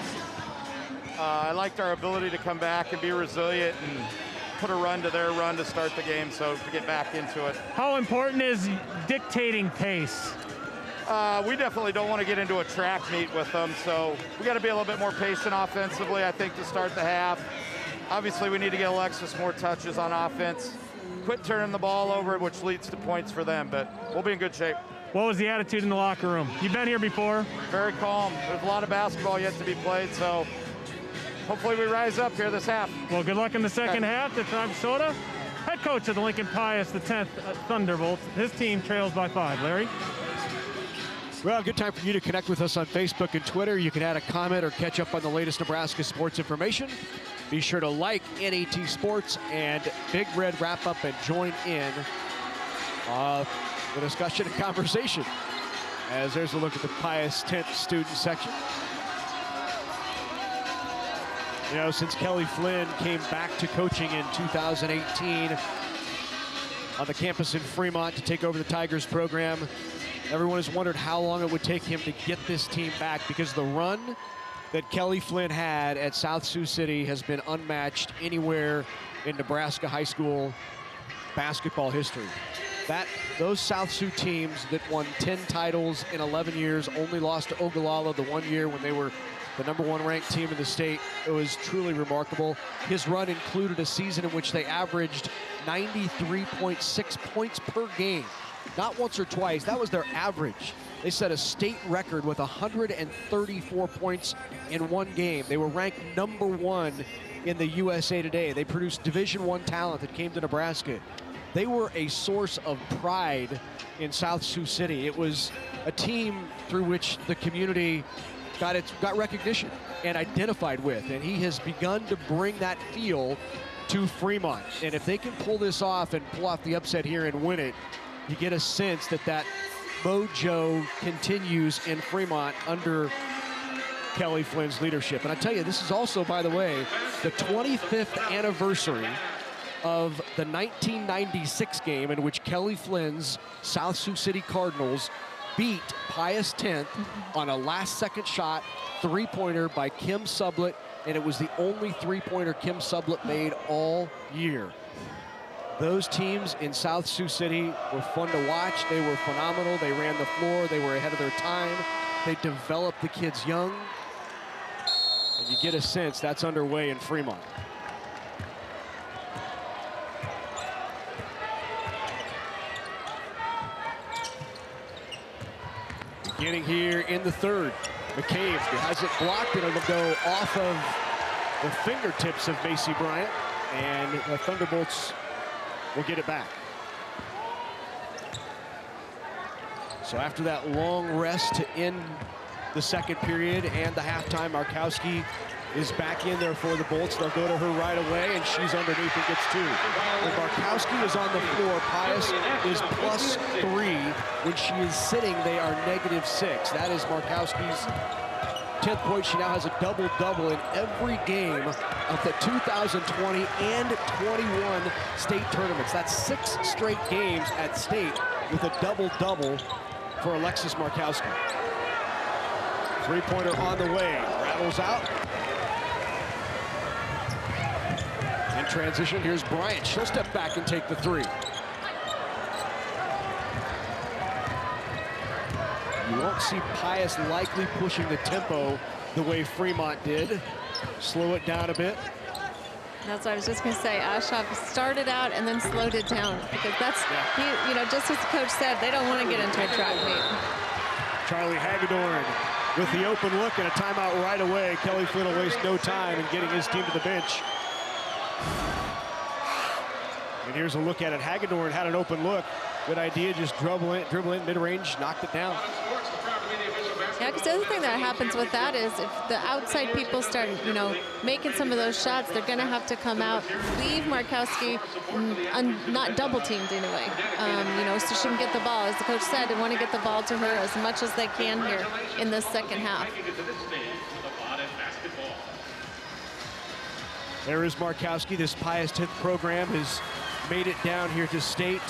I liked our ability to come back and be resilient and put a run to their run to start the game, so to get back into it. How important is dictating pace? We definitely don't want to get into a track meet with them, so we got to be a little bit more patient offensively, I think, to start the half. Obviously, we need to get Alexis more touches on offense. Quit turning the ball over, which leads to points for them, but we'll be in good shape. What was the attitude in the locker room? You've been here before? Very calm. There's a lot of basketball yet to be played, so hopefully we rise up here this half. Well, good luck in the second half. That's Ryan Pasota, head coach of the Lincoln Pius X Thunderbolts. His team trails by 5. Larry? Well, good time for you to connect with us on Facebook and Twitter. You can add a comment or catch up on the latest Nebraska sports information. Be sure to like NET Sports and Big Red Wrap Up and join in the discussion and conversation. As there's a look at the Pius X student section. You know, since Kelly Flynn came back to coaching in 2018 on the campus in Fremont to take over the Tigers program, everyone has wondered how long it would take him to get this team back, because the run that Kelly Flynn had at South Sioux City has been unmatched anywhere in Nebraska high school basketball history. Those South Sioux teams that won 10 titles in 11 years, only lost to Ogallala the one year when they were the #1 ranked team in the state. It was truly remarkable. His run included a season in which they averaged 93.6 points per game. Not once or twice, that was their average. They set a state record with 134 points in one game. They were ranked #1 in the USA Today. They produced Division I talent that came to Nebraska. They were a source of pride in South Sioux City. It was a team through which the community got recognition and identified with, and he has begun to bring that feel to Fremont. And if they can pull this off and pull off the upset here and win it, you get a sense that that mojo continues in Fremont under Kelly Flynn's leadership. And I tell you, this is also, by the way, the 25th anniversary of the 1996 game in which Kelly Flynn's South Sioux City Cardinals beat Pius X on a last-second shot, three-pointer by Kim Sublett, and it was the only three-pointer Kim Sublett made all year. Those teams in South Sioux City were fun to watch. They were phenomenal. They ran the floor. They were ahead of their time. They developed the kids young. And you get a sense that's underway in Fremont. Beginning here in the third, McCabe has it blocked, and it'll go off of the fingertips of Macy Bryant, and the Thunderbolts will get it back. So after that long rest to end the second period and the halftime, Markowski is back in there for the Bolts. They'll go to her right away, and she's underneath and gets two. When Markowski is on the floor, Pius is +3. When she is sitting, they are -6. That is Markowski's 10th point. She now has a double-double in every game of the 2020 and 21 state tournaments. That's 6 straight games at state with a double-double for Alexis Markowski. Three-pointer on the way, rattles out. In transition, here's Bryant. She'll step back and take the three. You won't see Pius likely pushing the tempo the way Fremont did. Slow it down a bit. That's what I was just going to say. Ashoff started out and then slowed it down, because that's, you know, just as the coach said, they don't want to get into a track meet. Charlie Hagedorn with the open look and a timeout right away. Kelly Flynn will waste no time in getting his team to the bench. And here's a look at it. Hagedorn had an open look. Good idea, just dribble in mid-range, knocked it down. Yeah, because the other thing that happens with that is if the outside people start, you know, making some of those shots, they're going to have to come out, leave Markowski not double-teamed anyway, you know, so she can get the ball. As the coach said, they want to get the ball to her as much as they can here in this second half. There is Markowski. This Pius X program has made it down here to state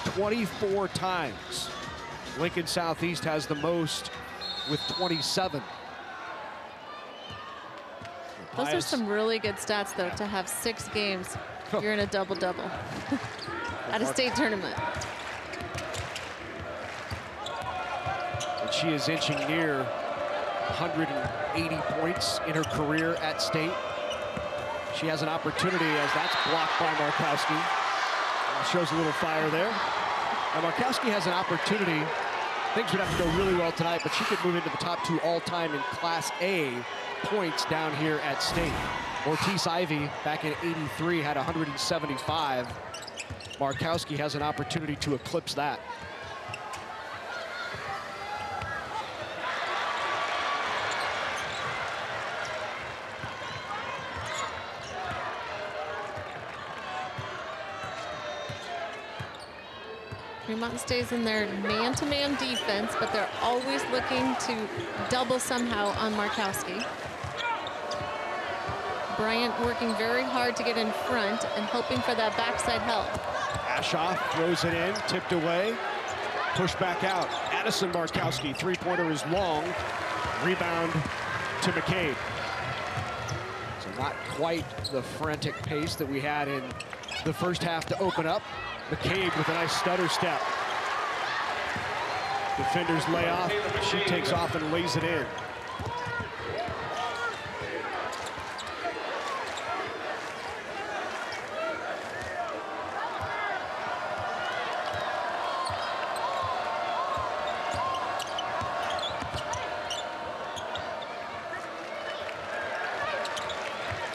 24 times. Lincoln Southeast has the most with 27. Those are some really good stats, though, to have 6 games. You're in a double-double at a state tournament. And she is inching near 180 points in her career at state. She has an opportunity as that's blocked by Markowski. Shows a little fire there. And Markowski has an opportunity. Things would have to go really well tonight, but she could move into the top 2 all-time in Class A points down here at state. Ortiz Ivy back in '83 had 175. Markowski has an opportunity to eclipse that. Fremont stays in their man-to-man defense, but they're always looking to double somehow on Markowski. Bryant working very hard to get in front and hoping for that backside help. Ashoff throws it in, tipped away, pushed back out. Addison Markowski, three-pointer is long. Rebound to McCabe. Not quite the frantic pace that we had in the first half to open up. McCabe with a nice stutter step. Defenders lay off. She takes off and lays it in.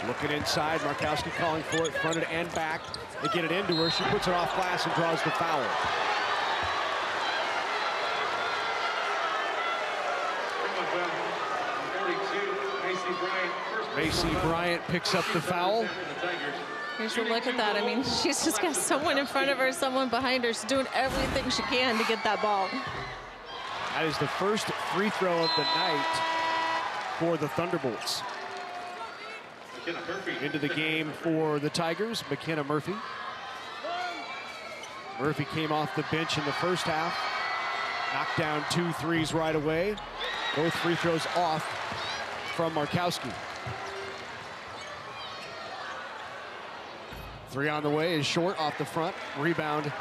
Looking inside, Markowski calling for it, fronted and back. They get it into her. She puts it off glass and draws the foul. Macy Bryant picks up the foul. Here's a look at that. I mean, she's just got someone in front of her, someone behind her. She's doing everything she can to get that ball. That is the first free throw of the night for the Thunderbolts. Into the game for the Tigers, McKenna Murphy. Murphy came off the bench in the first half. Knocked down 2 threes right away. Both free throws off from Markowski. 3 on the way is short off the front. Rebound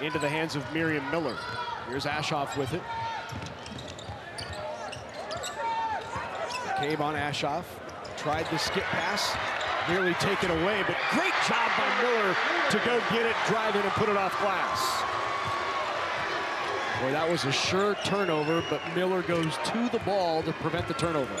into the hands of Miriam Miller. Here's Ashoff with it. McCabe on Ashoff. Tried the skip pass, nearly taken away, but great job by Miller to go get it, drive in, and put it off glass. Boy, that was a sure turnover, but Miller goes to the ball to prevent the turnover.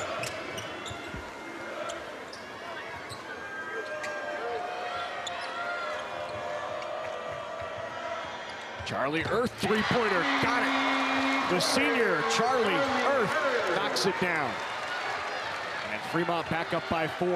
Charlie Earth, three-pointer, got it. The senior, Charlie Earth, knocks it down. And Fremont back up by 4.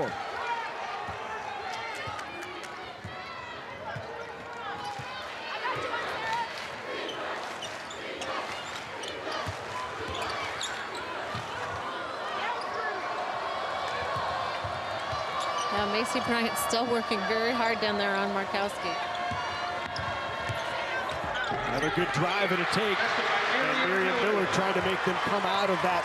Yeah, Macy Bryant's still working very hard down there on Markowski. Another good drive and a take. And Miriam Miller trying to make them come out of that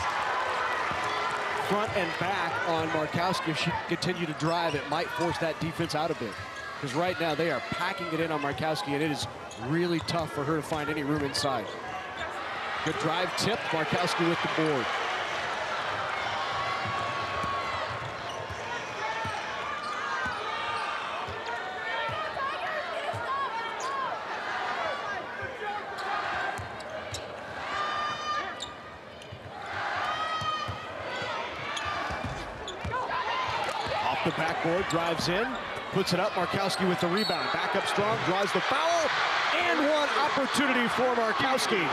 front and back on Markowski. If she can continue to drive, it might force that defense out a bit. Because right now they are packing it in on Markowski, and it is really tough for her to find any room inside. Good drive tip, Markowski with the board. The backboard, drives in, puts it up. Markowski with the rebound. Back up strong, draws the foul, and one opportunity for Markowski.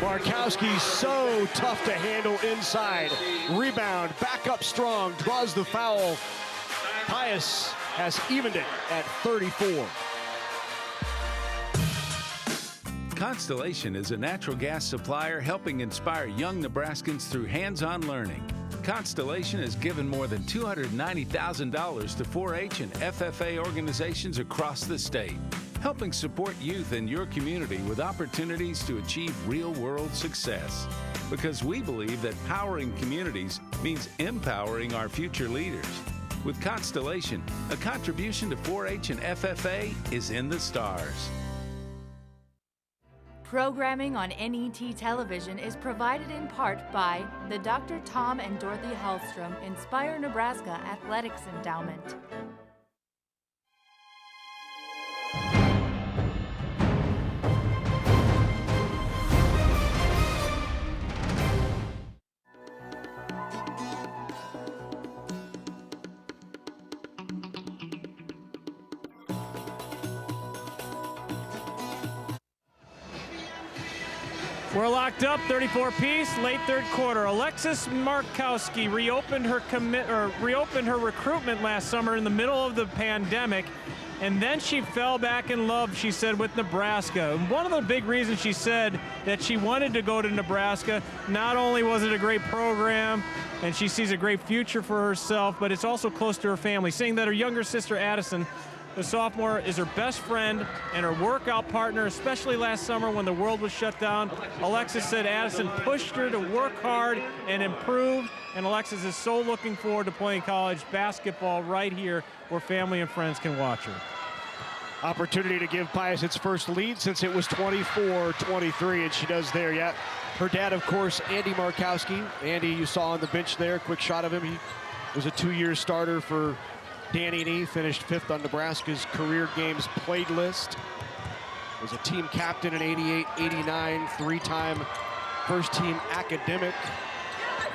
Markowski so tough to handle inside. Rebound, back up strong, draws the foul. Pius has evened it at 34. Constellation is a natural gas supplier helping inspire young Nebraskans through hands-on learning. Constellation has given more than $290,000 to 4-H and FFA organizations across the state, helping support youth in your community with opportunities to achieve real-world success. Because we believe that powering communities means empowering our future leaders. With Constellation, a contribution to 4-H and FFA is in the stars. Programming on NET television is provided in part by the Dr. Tom and Dorothy Hallstrom Inspire Nebraska Athletics Endowment. We're locked up, 34 apiece, late third quarter. Alexis Markowski reopened her recruitment last summer in the middle of the pandemic, and then she fell back in love, she said, with Nebraska. And one of the big reasons she said that she wanted to go to Nebraska, not only was it a great program, and she sees a great future for herself, but it's also close to her family, saying that her younger sister Addison The sophomore is her best friend and her workout partner, especially last summer when the world was shut down. Alexis said Addison pushed her to work hard and improve, and Alexis is so looking forward to playing college basketball right here where family and friends can watch her. Opportunity to give Pius its first lead since it was 24-23, and she does there yet. Her dad, of course, Andy Markowski. Andy, you saw on the bench there, quick shot of him. He was a 2-year starter for Danny Nee, finished 5th on Nebraska's career games played list. Was a team captain in 88, 89, 3-time first-team academic.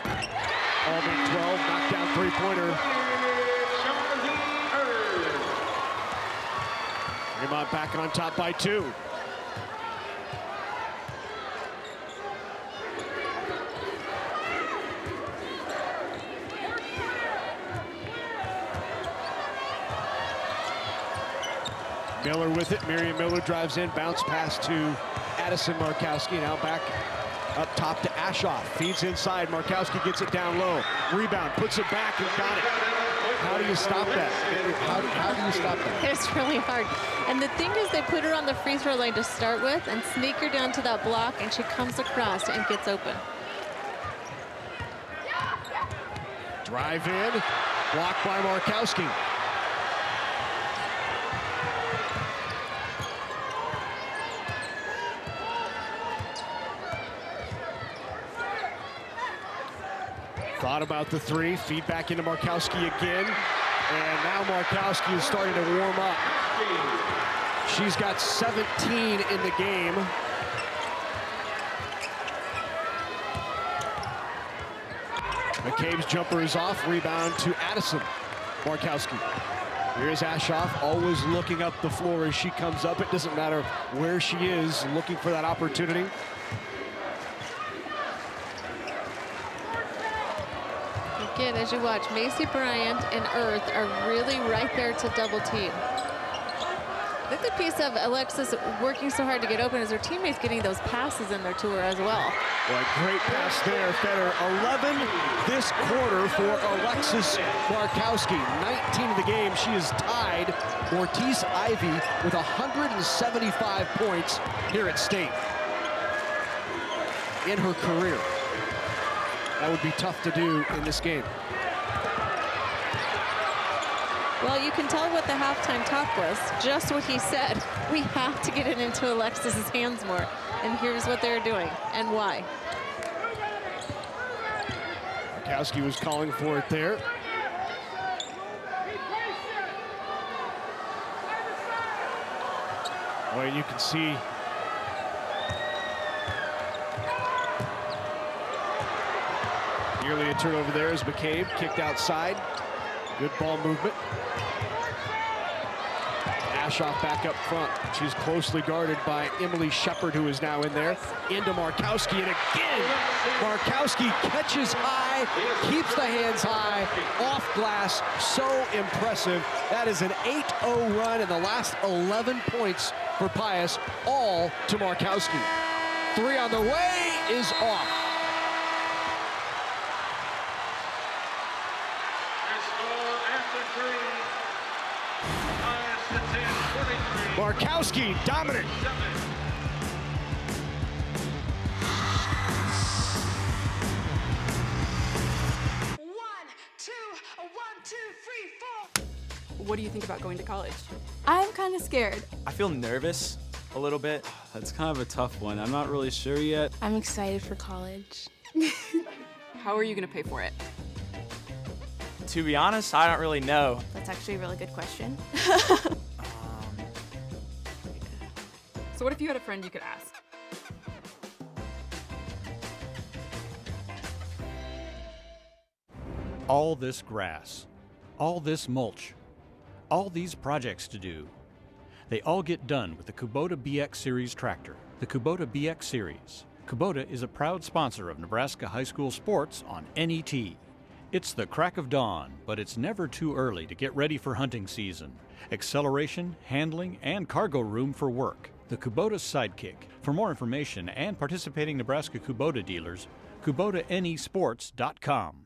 All-Big 12, knockdown three-pointer. Fremont back on top by 2. Miller with it. Miriam Miller drives in, bounce pass to Addison Markowski. Now back up top to Ashoff. Feeds inside. Markowski gets it down low. Rebound, puts it back and got it. How do you stop that? How do you stop that? It's really hard. And the thing is, they put her on the free throw line to start with and sneak her down to that block, and she comes across and gets open. Drive in, blocked by Markowski. Thought about the 3, feed back into Markowski again, and now Markowski is starting to warm up. She's got 17 in the game. McCabe's jumper is off, rebound to Addison Markowski. Here's Ashoff, always looking up the floor as she comes up. It doesn't matter where she is, looking for that opportunity. Again, as you watch, Macy Bryant and Earth are really right there to double team. The good piece of Alexis working so hard to get open is her teammates getting those passes in there to her as well. Well, great pass there, Feder. 11 this quarter for Alexis Markowski. 19 of the game. She is tied Ortiz Ivy with 175 points here at State in her career. That would be tough to do in this game. Well, you can tell what the halftime talk was. Just what he said. We have to get it into Alexis's hands more. And here's what they're doing and why. Markowski was calling for it there. Oh, and you can see nearly a turnover there as McCabe kicked outside. Good ball movement. Ashoff back up front. She's closely guarded by Emily Shepard, who is now in there. Into Markowski, and again, Markowski catches high, keeps the hands high, off glass. So impressive. That is an 8-0 run, and the last 11 points for Pius, all to Markowski. 3 on the way is off. Markowski dominant. What do you think about going to college? I'm kind of scared. I feel nervous a little bit. That's kind of a tough one. I'm not really sure yet. I'm excited for college. How are you going to pay for it? To be honest, I don't really know. That's actually a really good question. So what if you had a friend you could ask? All this grass, all this mulch, all these projects to do. They all get done with the Kubota BX Series tractor. The Kubota BX Series. Kubota is a proud sponsor of Nebraska high school sports on NET. It's the crack of dawn, but it's never too early to get ready for hunting season. Acceleration, handling, and cargo room for work. The Kubota Sidekick. For more information and participating Nebraska Kubota dealers, KubotaNEsports.com.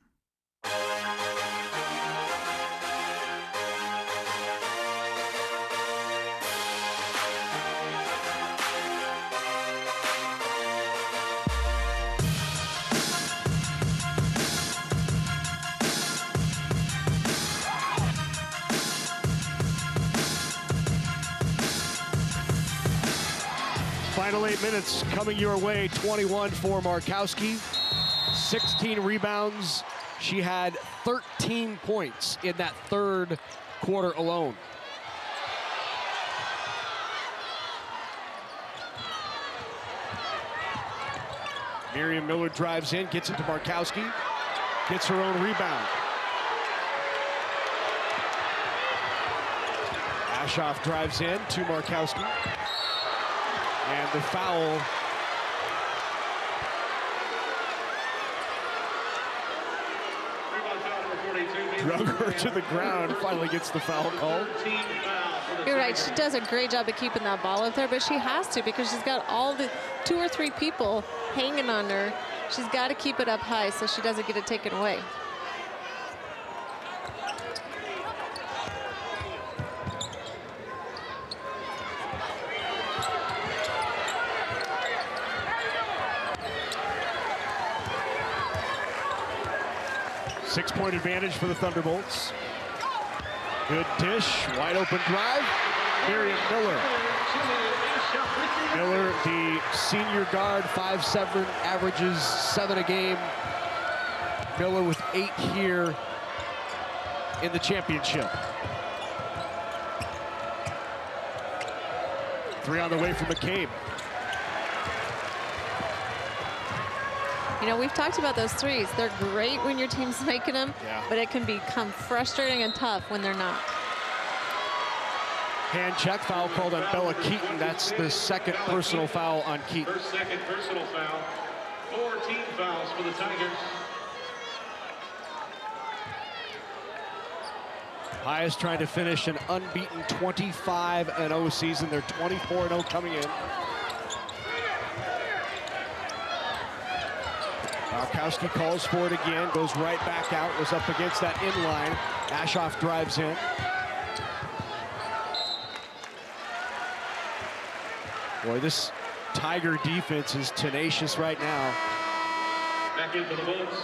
Final 8 minutes coming your way. 21 for Markowski, 16 rebounds. She had 13 points in that third quarter alone. Miriam Miller drives in, gets it to Markowski, gets her own rebound. Ashoff drives in to Markowski. And the foul. Drug her to the ground, finally gets the foul called. You're right, she does a great job of keeping that ball up there, but she has to because she's got all the 2 or 3 people hanging on her. She's got to keep it up high so she doesn't get it taken away. Six-point advantage for the Thunderbolts. Good dish, wide open drive. Miriam Miller. Miller, the senior guard, 5'7", averages 7 a game. Miller with 8 here in the championship. 3 on the way for McCabe. You know, we've talked about those threes. They're great when your team's making them, but it can become frustrating and tough when they're not. Hand check, foul called on Bella Keaton. That's the second personal foul on Keaton. Her second personal foul. 4 team fouls for the Tigers. Pius trying to finish an unbeaten 25-0 season. They're 24-0 coming in. Markowski calls for it again, goes right back out, was up against that inline. Ashoff drives in. Boy, this Tiger defense is tenacious right now. Back into the Bolts.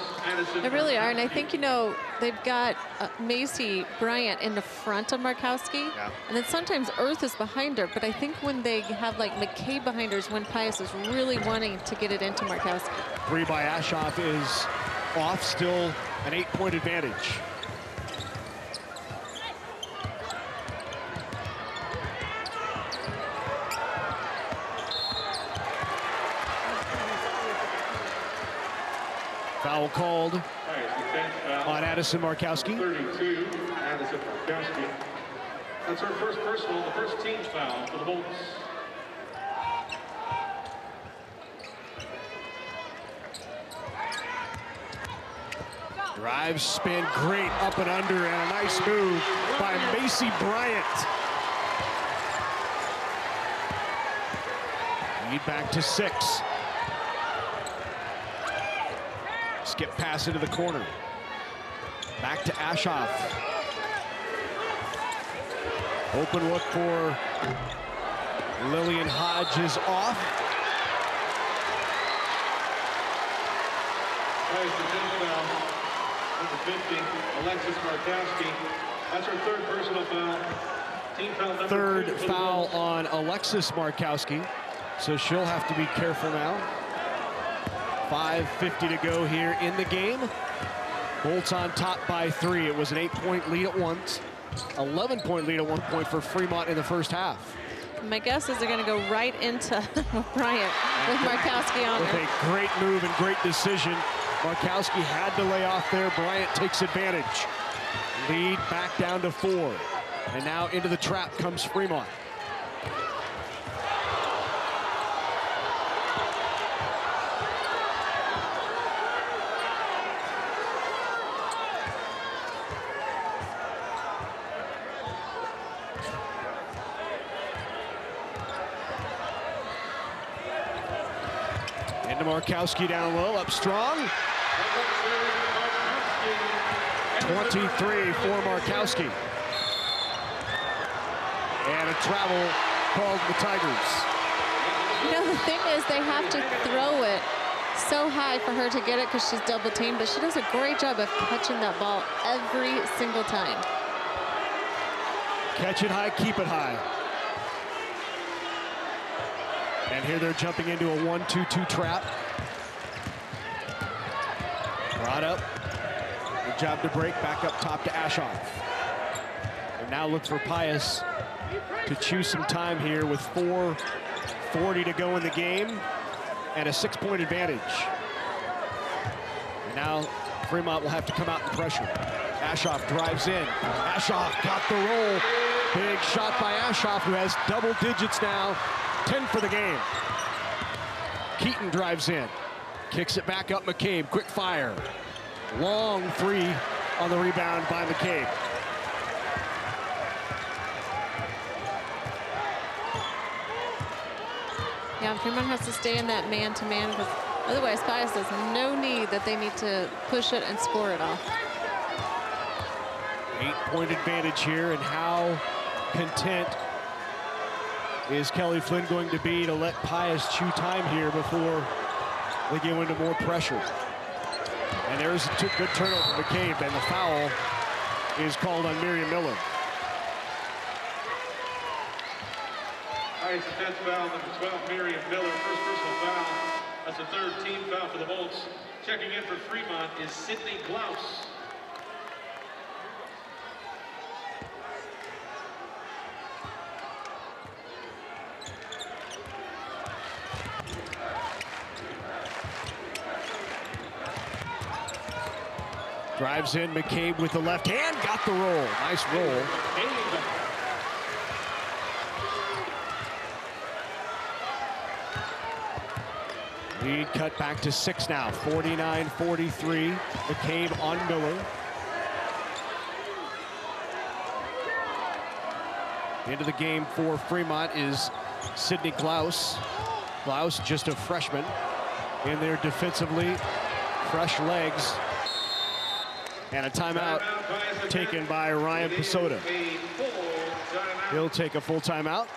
They really are, and I think, you know, they've got Macy Bryant in the front of Markowski, and then sometimes Earth is behind her, but I think when they have like McCabe behind her is when Pius is really wanting to get it into Markowski. 3 by Ashoff is off, still an 8-point advantage. Foul called on Addison Markowski. 32, Addison Markowski. That's her first personal, the first team foul for the Bolts. Drive, spin, great up and under, and a nice move by Macy Bryant. Lead back to 6. Skip pass into the corner. Back to Ashoff. Open look for Lillian Hodge is off. Number 50, Alexis Markowski. That's her third personal foul. Team foul number 2. Third foul on Alexis Markowski. So she'll have to be careful now. 5:50 to go here in the game. Bolts on top by 3. It was an 8-point lead at once. 11-point lead at one point for Fremont in the first half. My guess is they're going to go right into Bryant with Markowski on with her. A great move and great decision. Markowski had to lay off there. Bryant takes advantage. Lead back down to 4. And now into the trap comes Fremont. Into Markowski down low, up strong. 23 for Markowski. And a travel called the Tigers. You know, the thing is they have to throw it so high for her to get it because she's double teamed, but she does a great job of catching that ball every single time. Catch it high, keep it high. And here they're jumping into a 1-2-2 trap. Brought up. Good job to break. Back up top to Ashoff. And now look for Pius to choose some time here with 4:40 to go in the game and a 6-point advantage. And now Fremont will have to come out and pressure. Ashoff drives in. Ashoff got the roll. Big shot by Ashoff, who has double digits now. 10 for the game. Keaton drives in. Kicks it back up McCabe. Quick fire. Long three on the rebound by McCabe. Yeah, Fremont has to stay in that man-to-man because otherwise Pius has no need that they need to push it and score it off. 8-point advantage here, and how content is Kelly Flynn going to be to let Pius chew time here before they go into more pressure. And there's a good turnover for McCabe, and the foul is called on Miriam Miller. All right, it's a 10th foul, number 12, Miriam Miller, first personal foul. That's the 3rd team foul for the Bolts. Checking in for Fremont is Sydney Klaus. Drives in, McCabe with the left hand, got the roll. Nice roll. Lead cut back to 6 now, 49-43. McCabe on Miller. Into the game for Fremont is Sydney Klaus. Klaus, just a freshman, in there defensively, fresh legs. And a timeout taken by Ryan Pasota. He'll take a full timeout.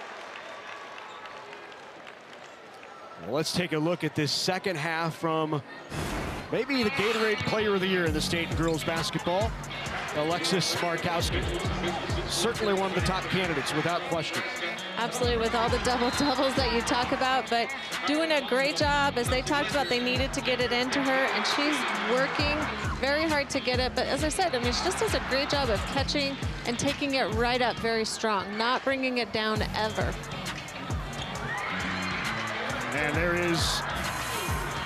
Well, let's take a look at this second half from maybe the Gatorade Player of the Year in the state girls basketball, Alexis Markowski. Certainly one of the top candidates, without question. Absolutely, with all the double-doubles that you talk about, but doing a great job. As they talked about, they needed to get it into her, and she's working very hard to get it. But as I said, I mean, she just does a great job of catching and taking it right up very strong, not bringing it down ever. And there is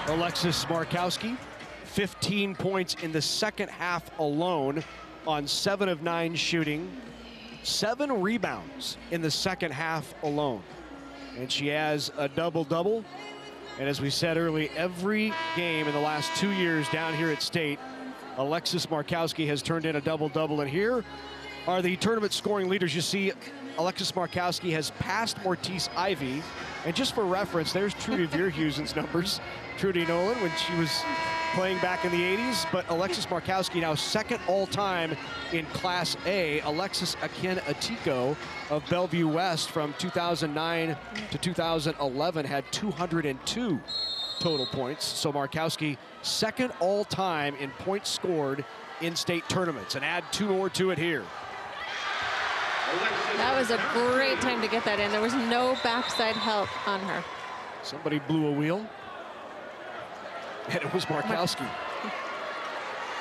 Alexis Markowski, 15 points in the second half alone on 7 of 9 shooting, 7 rebounds in the second half alone. And she has a double-double. And as we said earlier, every game in the last 2 years down here at State, Alexis Markowski has turned in a double-double. And here are the tournament scoring leaders. You see Alexis Markowski has passed Mortice Ivy. And just for reference, there's Trudy Vierhuizen's numbers. Trudy Nolan when she was playing back in the 80s, but Alexis Markowski now second all-time in Class A. Alexis Akin-Atiko of Bellevue West from 2009 to 2011 had 202 total points. So Markowski second all-time in points scored in state tournaments, and add 2 more to it here. That was a great time to get that in. There was no backside help on her. Somebody blew a wheel, and it was Markowski.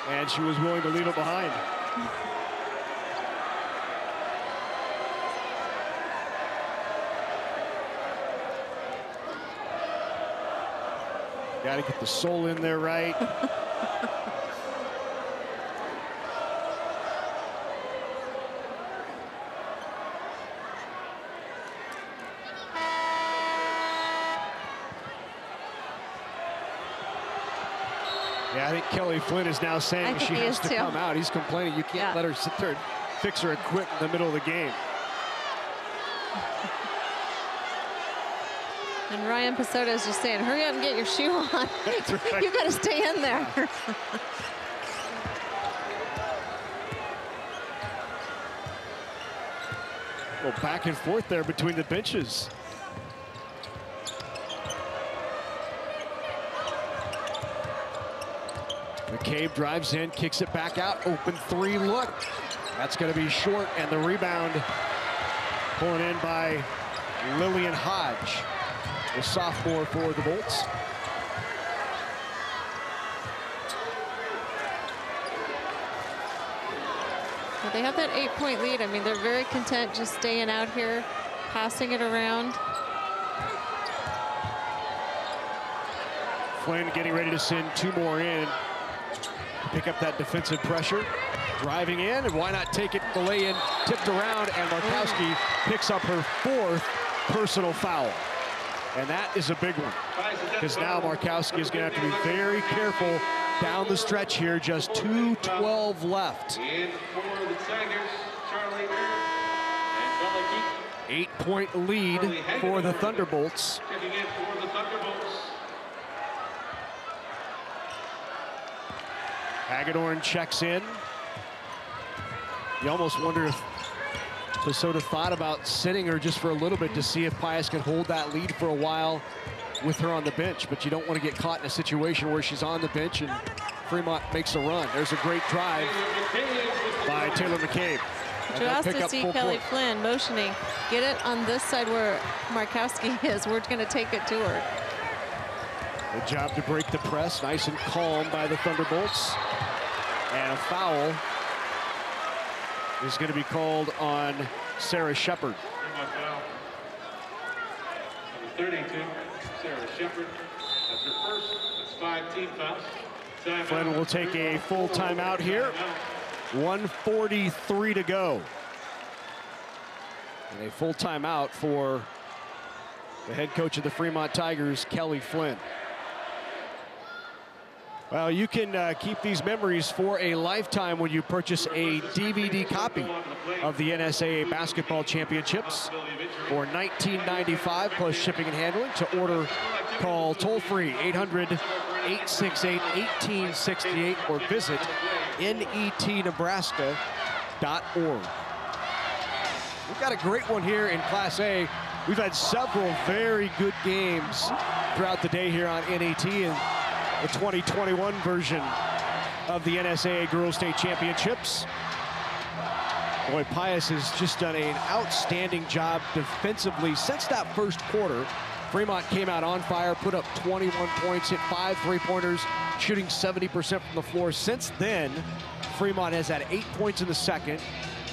And she was willing to leave it behind. Got to get the soul in there right. Yeah, I think Kelly Flynn is now saying she has to come out. He's complaining. You can't let her sit there and fix her and quit in the middle of the game. And Ryan Pasota is just saying, hurry up and get your shoe on. That's right. You got to stay in there. Well, back and forth there between the benches. McCabe drives in, kicks it back out, open 3 look. That's going to be short, and the rebound pulling in by Lillian Hodge. the sophomore for the Bolts. Well, they have that 8-point lead. I mean, they're very content just staying out here, passing it around. Flynn getting ready to send 2 more in. Pick up that defensive pressure. Driving in, and why not take it, the lay-in, tipped around, and Markowski picks up her 4th personal foul. And that is a big one, because now Markowski is going to have to be very careful down the stretch here. Just 2:12 left. 8-point lead for the Thunderbolts. Hagedorn checks in. You almost wonder if Pesota thought about sitting her just for a little bit to see if Pius can hold that lead for a while with her on the bench, but you don't want to get caught in a situation where she's on the bench and Fremont makes a run. There's a great drive by Taylor McCabe. Just to see Kelly Flynn motioning, get it on this side where Markowski is. We're going to take it to her. Good job to break the press, nice and calm by the Thunderbolts. And a foul is going to be called on Sarah Shepard. 32, Sarah Shepard. That's her first. That's 5 team fouls. Flynn will take a full timeout here. 1:43 to go. And a full timeout for the head coach of the Fremont Tigers, Kelly Flynn. Well, you can keep these memories for a lifetime when you purchase a DVD copy of the NSAA Basketball Championships for $19.95 plus shipping and handling. To order, call toll-free 800-868-1868 or visit netnebraska.org. We've got a great one here in Class A. We've had several very good games throughout the day here on NET, and the 2021 version of the NSAA Girls State Championships. Boy, Pius has just done an outstanding job defensively since that first quarter. Fremont came out on fire, put up 21 points, hit 5 3-pointers, shooting 70% from the floor. Since then, Fremont has had 8 points in the second,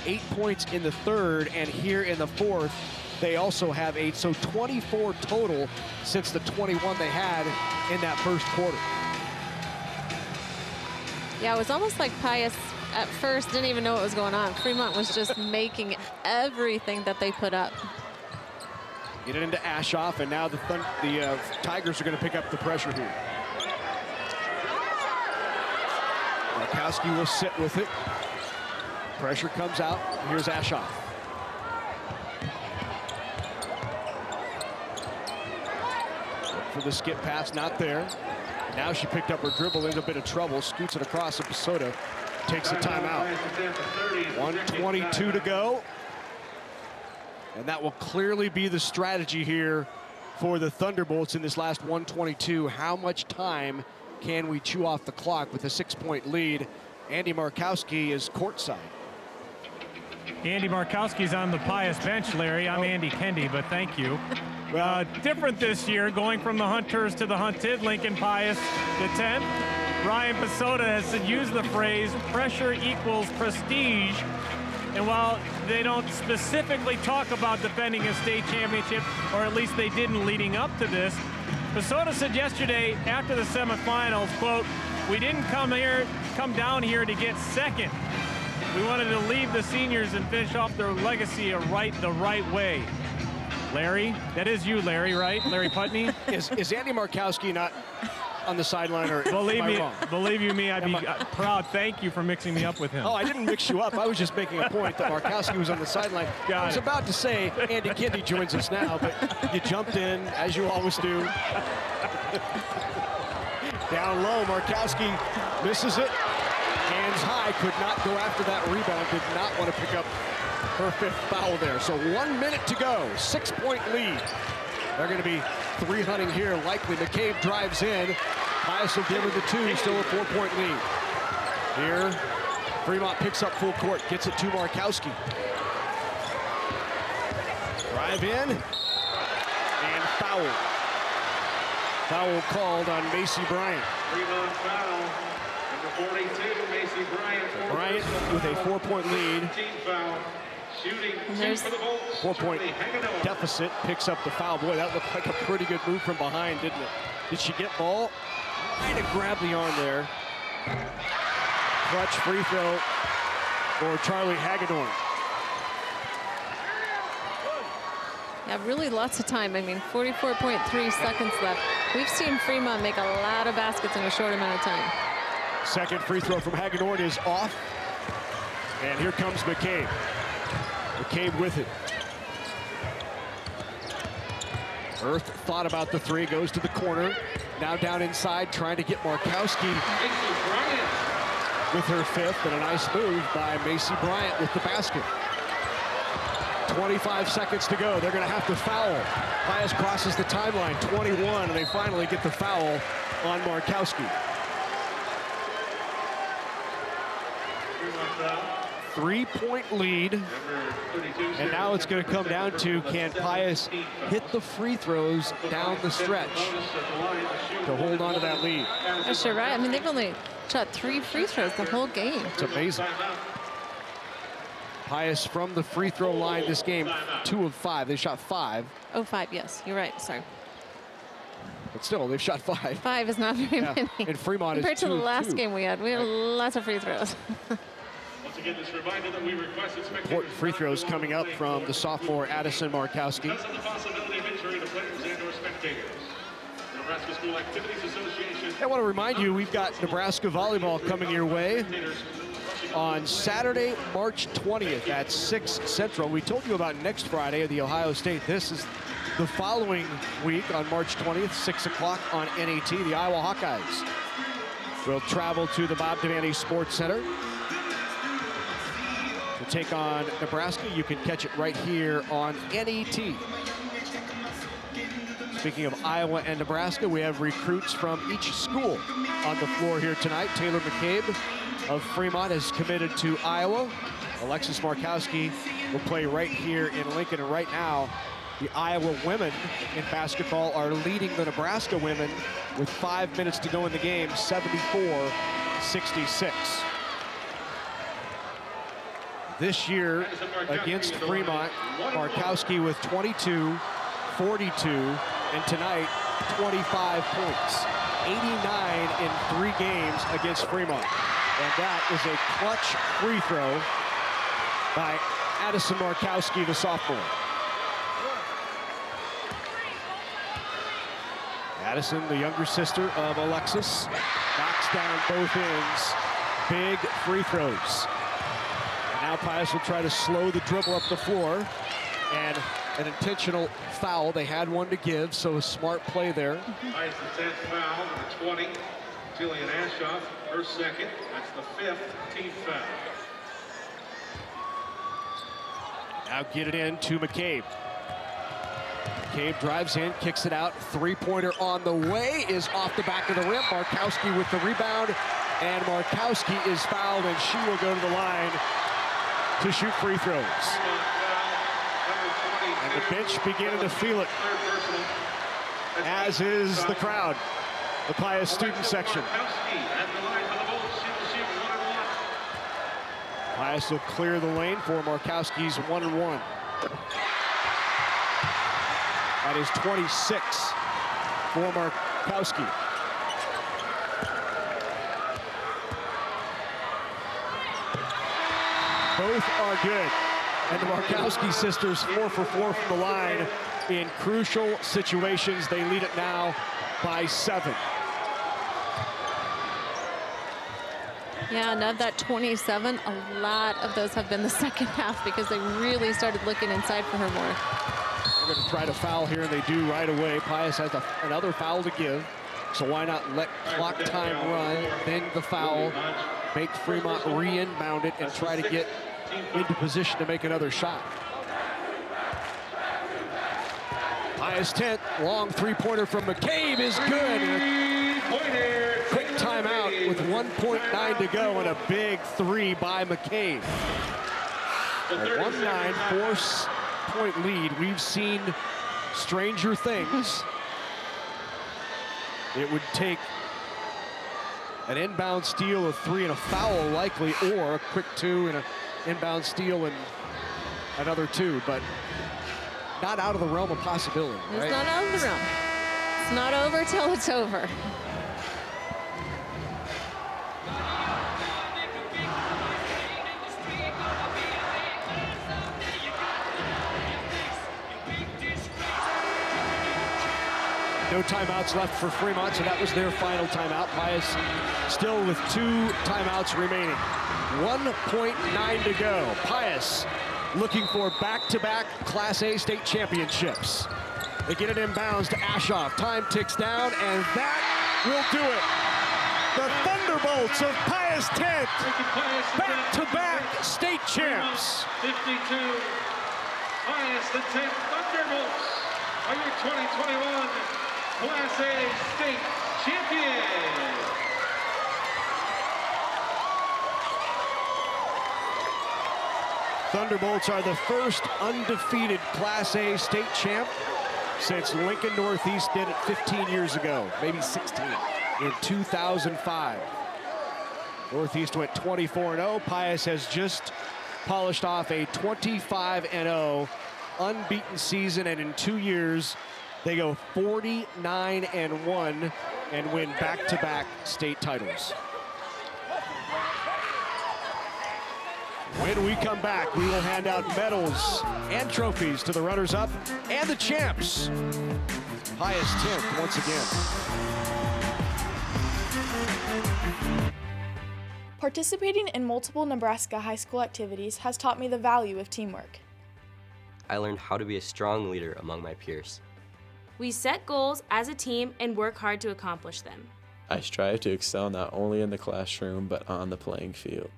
8 points in the third, and here in the fourth, they also have 8. So 24 total since the 21 they had in that first quarter. Yeah, it was almost like Pius at first didn't even know what was going on. Fremont was just making everything that they put up. Get it into Ashoff, and now the Tigers are going to pick up the pressure here. Markowski will sit with it. Pressure comes out. Here's Ashoff. Look for the skip pass, not there. Now she picked up her dribble, in a bit of trouble, scoots it across, and Pesota takes a timeout. 1:22 to go. And that will clearly be the strategy here for the Thunderbolts in this last 1:22. How much time can we chew off the clock with a 6-point lead? Andy Markowski is courtside. Andy Markowski's on the Pius bench, Larry. I'm Andy Kendi, but thank you. Different this year, going from the Hunters to the Hunted. Lincoln Pius, the 10th. Ryan Pesota has used the phrase, pressure equals prestige. And while they don't specifically talk about defending a state championship, or at least they didn't leading up to this, Pesota said yesterday after the semifinals, quote, "We didn't come down here to get second. We wanted to leave the seniors and finish off their legacy the right way." Larry, that is you, Larry, right? Larry Putney? Is Andy Markowski not on the sideline, or believe am I wrong? Believe you me, I'd be proud. Thank you for mixing me up with him. Oh, I didn't mix you up. I was just making a point that Markowski was on the sideline. I was about to say Andy Kendi joins us now, but you jumped in, as you always do. Down low, Markowski misses it. Hands high, could not go after that rebound, did not want to pick up her 5th foul there. So 1 minute to go, 6-point lead. They're going to be 3 hunting here, likely. McCabe drives in. Pius will give her the 2, still a 4-point lead. Here, Fremont picks up full court, gets it to Markowski. Drive in, and foul. Foul called on Macy Bryant. Fremont foul. Number 42, Macy Bryant. Bryant with a 4-point lead. Team foul. Shooting for the Bolts. 4-point deficit, picks up the foul. Boy, that looked like a pretty good move from behind, didn't it? Did she get ball? Trying to grab the arm there. Clutch free throw for Charlie Hagedorn. Yeah, really lots of time. I mean, 44.3 seconds left. We've seen Fremont make a lot of baskets in a short amount of time. Second free throw from Hagedorn is off. And here comes McCabe. McCabe with it. Earth thought about the three, goes to the corner. Now down inside, trying to get Markowski with her fifth, and a nice move by Macy Bryant with the basket. 25 seconds to go. They're going to have to foul. Pius crosses the timeline, 21, and they finally get the foul on Markowski. 3-point lead, and now it's going to come down to, can Pius hit the free throws down the stretch to hold on to that lead? Yes, you're right. I mean, they've only shot 3 free throws the whole game. It's amazing. Pius from the free throw line this game, 2 of 5. They shot 5. Oh, 5, yes, you're right, sorry. But still, they've shot 5. 5 is not very many. And Fremont compared is to the 2 of last 2. game we had lots of free throws. Once again, this reminder that we request Important free throws coming up from the sophomore Addison Markowski. because of the possibility of injury to players and/or spectators. The Nebraska School Activities Association. I want to remind you, we've got Nebraska volleyball coming your way on Saturday, March 20th at 6 Central. We told you about next Friday at the Ohio State. This is the following week on March 20th, 6 o'clock on NET. The Iowa Hawkeyes will travel to the Bob Devaney Sports Center to take on Nebraska. You can catch it right here on NET. Speaking of Iowa and Nebraska, we have recruits from each school on the floor here tonight. Taylor McCabe of Fremont is committed to Iowa. Alexis Markowski will play right here in Lincoln. And right now, the Iowa women in basketball are leading the Nebraska women with 5 minutes to go in the game, 74-66. This year against Fremont, Markowski with 22, 42, and tonight 25 points. 89 in 3 games against Fremont. And that is a clutch free throw by Addison Markowski, the sophomore. Addison, the younger sister of Alexis, knocks down both ends. Big free throws. Now Pius will try to slow the dribble up the floor, and an intentional foul. They had one to give, so a smart play there. Pius' 10th foul, number 20, Jillian Ashoff, her second. That's the 5th team foul. Now get it in to McCabe. McCabe drives in, kicks it out. 3-pointer on the way is off the back of the rim. Markowski with the rebound, and Markowski is fouled, and she will go to the line to shoot free throws. And the bench beginning to feel it, as is the crowd, the Pius student section. Pius will clear the lane for Markowski's 1-and-1. That is 26 for Markowski. Both are good. And the Markowski sisters 4 for 4 from the line in crucial situations. They lead it now by 7. Yeah, and of that 27, a lot of those have been the second half because they really started looking inside for her more. They're going to try to foul here, and they do right away. Pius has another foul to give, so why not let clock time run, then the foul, make Fremont re-inbound it, and try to get into position to make another shot. Pius 10th, long 3-pointer from McCabe is good. Quick timeout with 1.9 to go, and a big 3 by McCabe. A 1-9, 4-point lead. We've seen stranger things. It would take an inbound steal of 3 and a foul likely, or a quick 2 and an inbound steal and another 2, but not out of the realm of possibility. It's right? not out of the realm. It's not over till it's over. No timeouts left for Fremont, so that was their final timeout. Pius still with 2 timeouts remaining. 1.9 to go. Pius looking for back-to-back Class A state championships. They get it inbounds to Ashoff. Time ticks down, and that will do it. The Thunderbolts of Pius X, back-to-back state champs. 52, Pius X Thunderbolts are your 2021 Class A state champion. Thunderbolts are the first undefeated Class A state champ since Lincoln Northeast did it 15 years ago, maybe 16, in 2005. Northeast went 24-0. Pius has just polished off a 25-0 unbeaten season, and in 2 years, they go 49-1 and win back-to-back state titles. When we come back, we will hand out medals and trophies to the runners-up and the champs. Pius X once again. Participating in multiple Nebraska high school activities has taught me the value of teamwork. I learned how to be a strong leader among my peers. We set goals as a team and work hard to accomplish them. I strive to excel not only in the classroom, but on the playing field.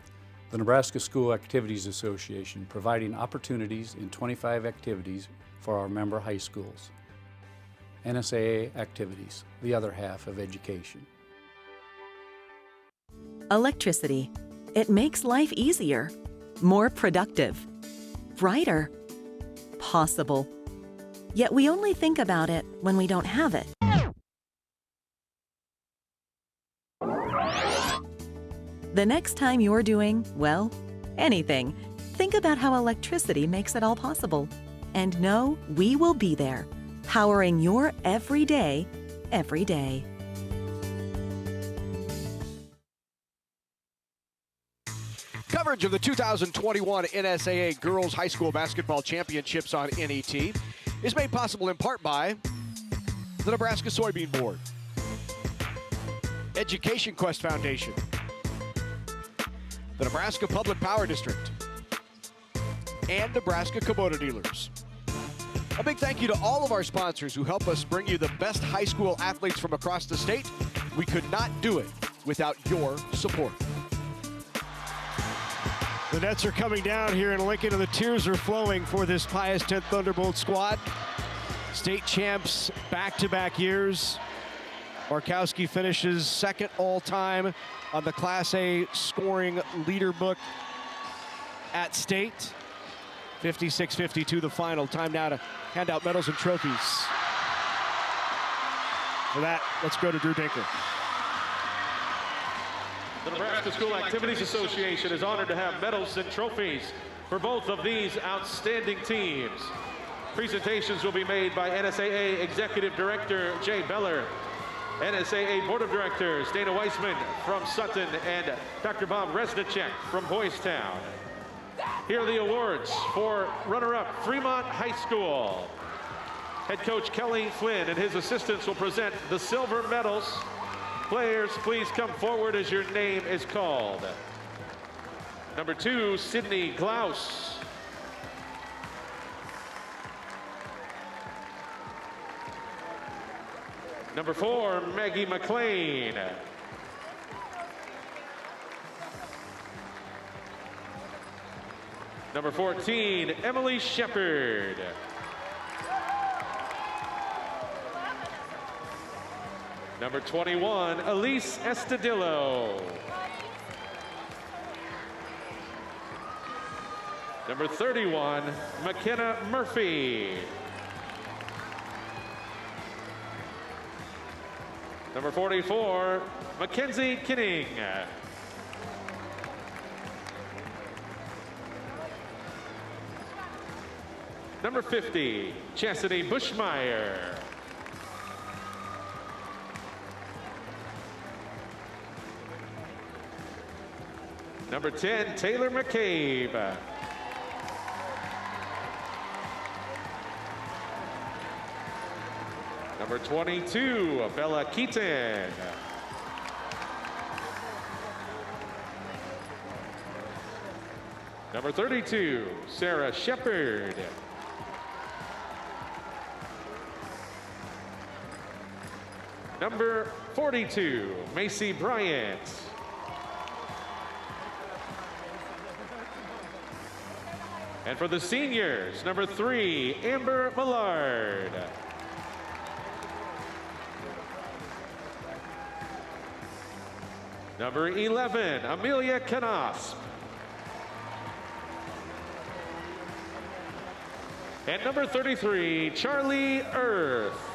The Nebraska School Activities Association providing opportunities in 25 activities for our member high schools. NSAA activities, the other half of education. Electricity. It makes life easier, more productive, brighter, possible. Yet we only think about it when we don't have it. The next time you're doing, well, anything, think about how electricity makes it all possible. And know we will be there, powering your everyday, every day. Coverage of the 2021 NSAA Girls High School Basketball Championships on NET is made possible in part by the Nebraska Soybean Board, Education Quest Foundation, the Nebraska Public Power District, and Nebraska Kubota Dealers. A big thank you to all of our sponsors who help us bring you the best high school athletes from across the state. We could not do it without your support. The nets are coming down here in Lincoln, and the tears are flowing for this Pius X Thunderbolt squad. State champs back-to-back years. Markowski finishes second all-time on the Class A scoring leader book at state. 56-52 the final. Time now to hand out medals and trophies. For that, let's go to Drew Dinker. The Nebraska School Activities Association is honored to have medals and trophies for both of these outstanding teams. Presentations will be made by NSAA Executive Director Jay Beller, NSAA Board of Directors Dana Weissman from Sutton, and Dr. Bob Resnicek from Boys Town. Here are the awards for runner-up Fremont High School. Head coach Kelly Flynn and his assistants will present the silver medals. Players, please come forward as your name is called. Number 2, Sydney Glaus. Number 4, Maggie McLean. Number 14, Emily Shepard. Number 21, Elise Estadillo. Number 31, McKenna Murphy. Number 44, Mackenzie Kinning. Number 50, Chastity Bushmeyer. Number 10, Taylor McCabe. Number 22, Bella Keaton. Number 32, Sarah Shepard. Number 42, Macy Bryant. And for the seniors, number 3, Amber Millard. Number 11, Amelia Knosp. And number 33, Charlie Earth.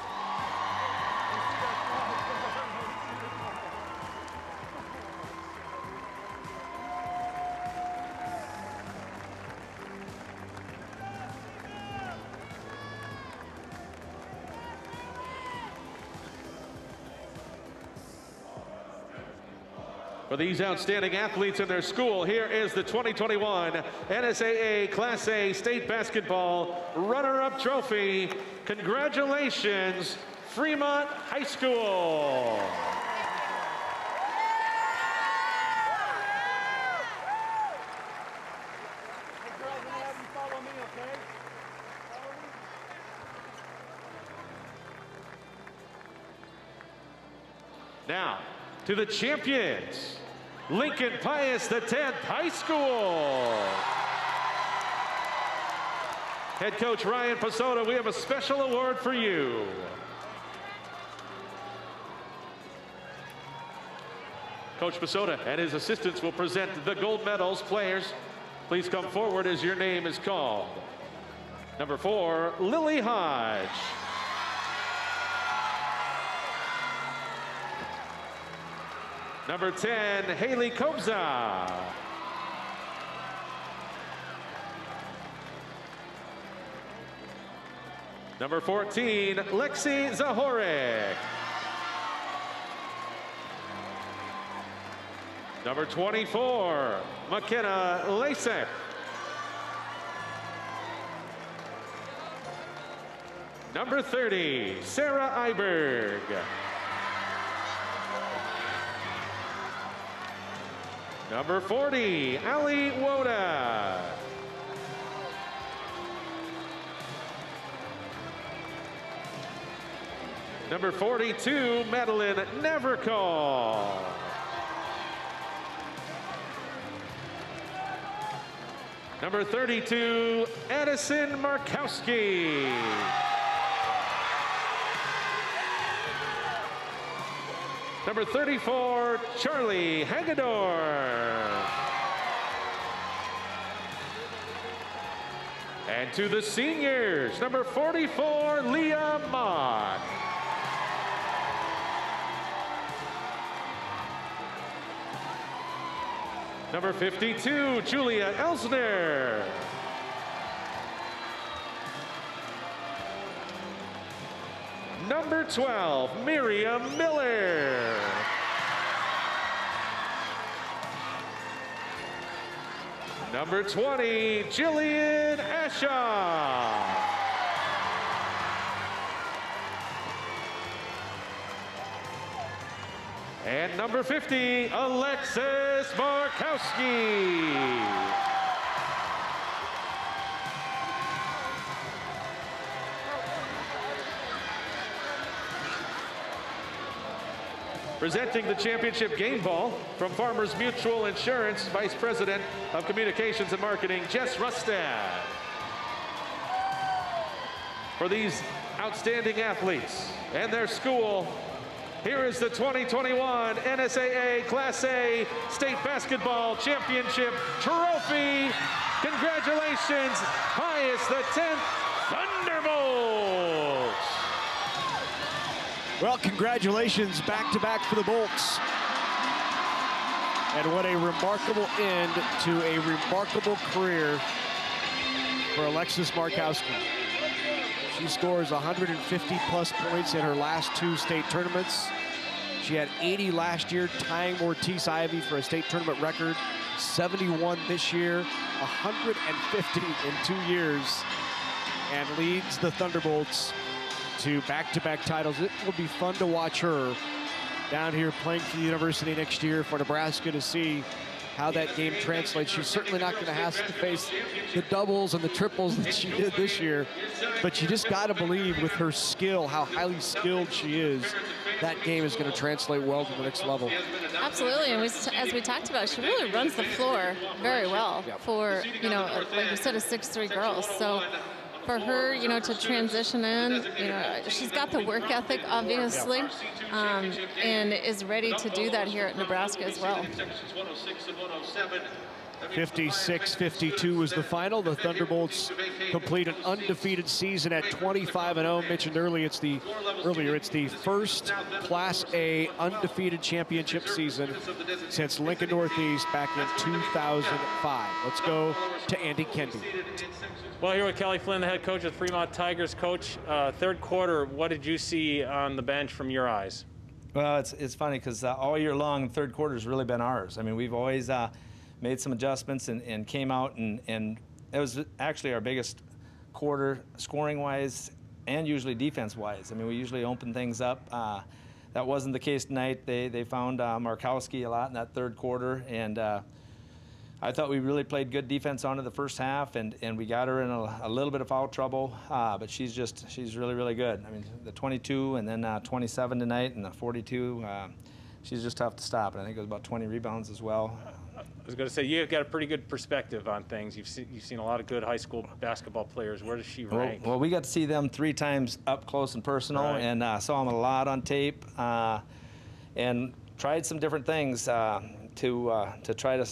For these outstanding athletes in their school, here is the 2021 NSAA Class A State Basketball Runner-Up Trophy. Congratulations, Fremont High School. Now, to the champions, Lincoln Pius X High School. Head coach Ryan Pasota, we have a special award for you. Coach Pasota and his assistants will present the gold medals. Players, please come forward as your name is called. Number 4, Lily Hodge. Number 10, Haley Kobza. Number 14, Lexi Zahorek. Number 24, McKenna Lasek. Number 30, Sarah Iberg. Number 40, Ali Woda. Number 42, Madeline Nevercall. Number 32, Addison Markowski. Number 34, Charlie Hagedorn. And to the seniors, number 44, Leah Mock. Number 52, Julia Elsner. Number 12, Miriam Miller. Number 20, Jillian Ashaw. And number 50, Alexis Markowski. Presenting the championship game ball from Farmers Mutual Insurance, Vice President of Communications and Marketing, Jess Rustad. For these outstanding athletes and their school, here is the 2021 NSAA Class A State Basketball Championship Trophy. Congratulations, Pius X Thunderbolts. Well, congratulations back-to-back for the Bolts. And what a remarkable end to a remarkable career for Alexis Markowski. She scores 150-plus points in her last 2 state tournaments. She had 80 last year, tying Mortice Ivy for a state tournament record. 71 this year, 150 in 2 years, and leads the Thunderbolts to back-to-back titles. It will be fun to watch her down here playing for the university next year for Nebraska to see how that game translates. She's certainly not going to have to face the doubles and the triples that she did this year, but you just got to believe with her skill, how highly skilled she is, that game is going to translate well to the next level. Absolutely, and as we talked about, she really runs the floor very well for, like you said, a 6'3" girl. So for her, to transition in, she's got the work ethic, obviously, and is ready to do that here at Nebraska as well. 56-52 was the final. The Thunderbolts complete an undefeated season at 25-0. Mentioned earlier, it's the first Class A undefeated championship season since Lincoln Northeast back in 2005. Let's go to Andy Kendi. Well, here with Kelly Flynn, the head coach of the Fremont Tigers. Coach, third quarter, what did you see on the bench from your eyes? Well, it's funny because all year long, third quarter has really been ours. I mean, we've always made some adjustments and came out, and it was actually our biggest quarter scoring-wise and usually defense-wise. I mean, we usually open things up. That wasn't the case tonight. They found Markowski a lot in that third quarter, and I thought we really played good defense on in the first half, and we got her in a little bit of foul trouble, but she's really, really good. I mean, the 22 and then 27 tonight and the 42, she's just tough to stop. And I think it was about 20 rebounds as well. I was going to say, you've got a pretty good perspective on things. You've seen a lot of good high school basketball players. Where does she rank? Well, we got to see them 3 times up close and personal, right, and saw them a lot on tape, and tried some different things to try to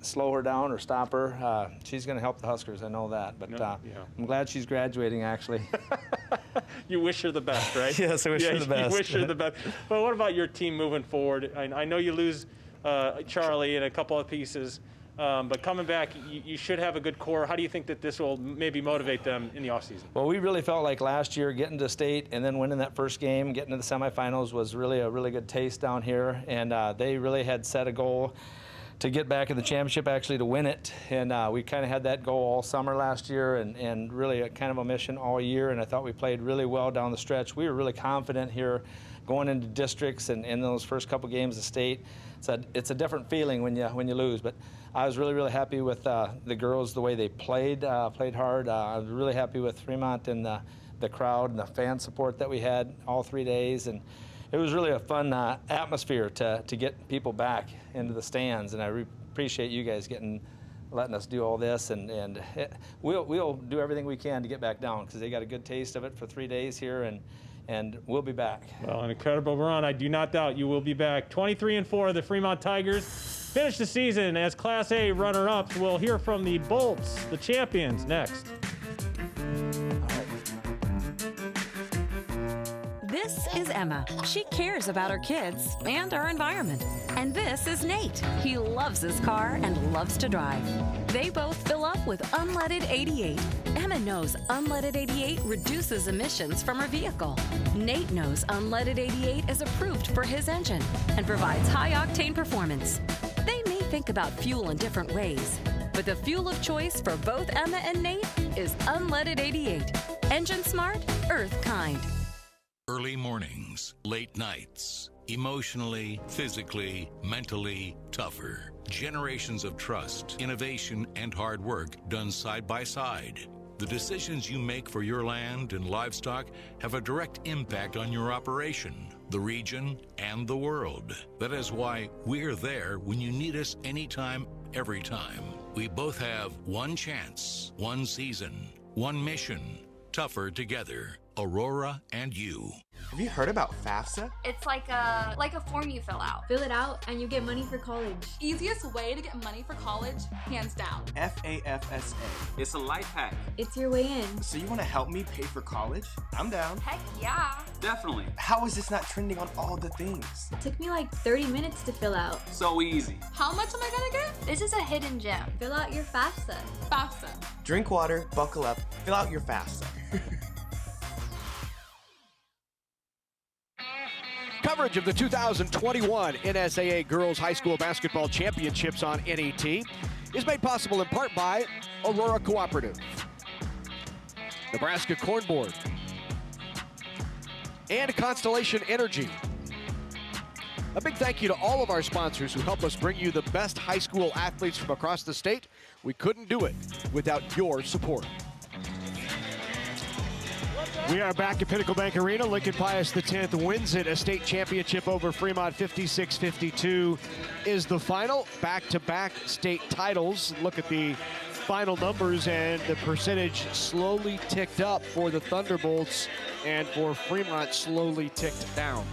slow her down or stop her. She's going to help the Huskers, I know that. But I'm glad she's graduating, actually. You wish her the best, right? Yes, I wish her the best. You wish her the best. But what about your team moving forward? I know you lose Charlie and a couple of pieces, but coming back, you should have a good core. How do you think that this will maybe motivate them in the offseason? Well, we really felt like last year getting to state and then winning that first game, getting to the semifinals was really a really good taste down here, and they really had set a goal to get back in the championship, actually to win it, and we kind of had that goal all summer last year, and really a kind of a mission all year, and I thought we played really well down the stretch. We were really confident here going into districts and in those first couple games of state. It's a different feeling when you lose, but I was really, really happy with the girls, the way they played hard. I was really happy with Fremont and the crowd and the fan support that we had all 3 days, and it was really a fun atmosphere to get people back into the stands, and I appreciate you guys letting us do all this, and we'll do everything we can to get back down because they got a good taste of it for 3 days here, and we'll be back. Well, an incredible run. I do not doubt you will be back. 23-4, the Fremont Tigers finish the season as Class A runner-ups. We'll hear from the Bolts, the champions, next. This is Emma. She cares about her kids and our environment. And this is Nate. He loves his car and loves to drive. They both fill up with unleaded 88. Emma knows unleaded 88 reduces emissions from her vehicle. Nate knows unleaded 88 is approved for his engine and provides high-octane performance. They may think about fuel in different ways, but the fuel of choice for both Emma and Nate is unleaded 88. Engine smart, earth kind. Early mornings, late nights, emotionally, physically, mentally tougher. Generations of trust, innovation, and hard work done side by side. The decisions you make for your land and livestock have a direct impact on your operation, the region, and the world. That is why we're there when you need us anytime, every time. We both have one chance, one season, one mission, tougher together. Aurora and you. Have you heard about FAFSA? It's like a form you fill out. Fill it out and you get money for college. Easiest way to get money for college, hands down. FAFSA. It's a life hack. It's your way in. So you want to help me pay for college? I'm down. Heck yeah. Definitely. How is this not trending on all the things? It took me like 30 minutes to fill out. So easy. How much am I gonna get? This is a hidden gem. Fill out your FAFSA. FAFSA. Drink water, buckle up, fill out your FAFSA. Coverage of the 2021 NSAA Girls High School Basketball Championships on NET is made possible in part by Aurora Cooperative, Nebraska Corn Board, and Constellation Energy. A big thank you to all of our sponsors who help us bring you the best high school athletes from across the state. We couldn't do it without your support. We are back at Pinnacle Bank Arena. Lincoln Pius X wins it. A state championship over Fremont 56-52 is the final. Back-to-back state titles. Look at the final numbers, and the percentage slowly ticked up for the Thunderbolts, and for Fremont slowly ticked down.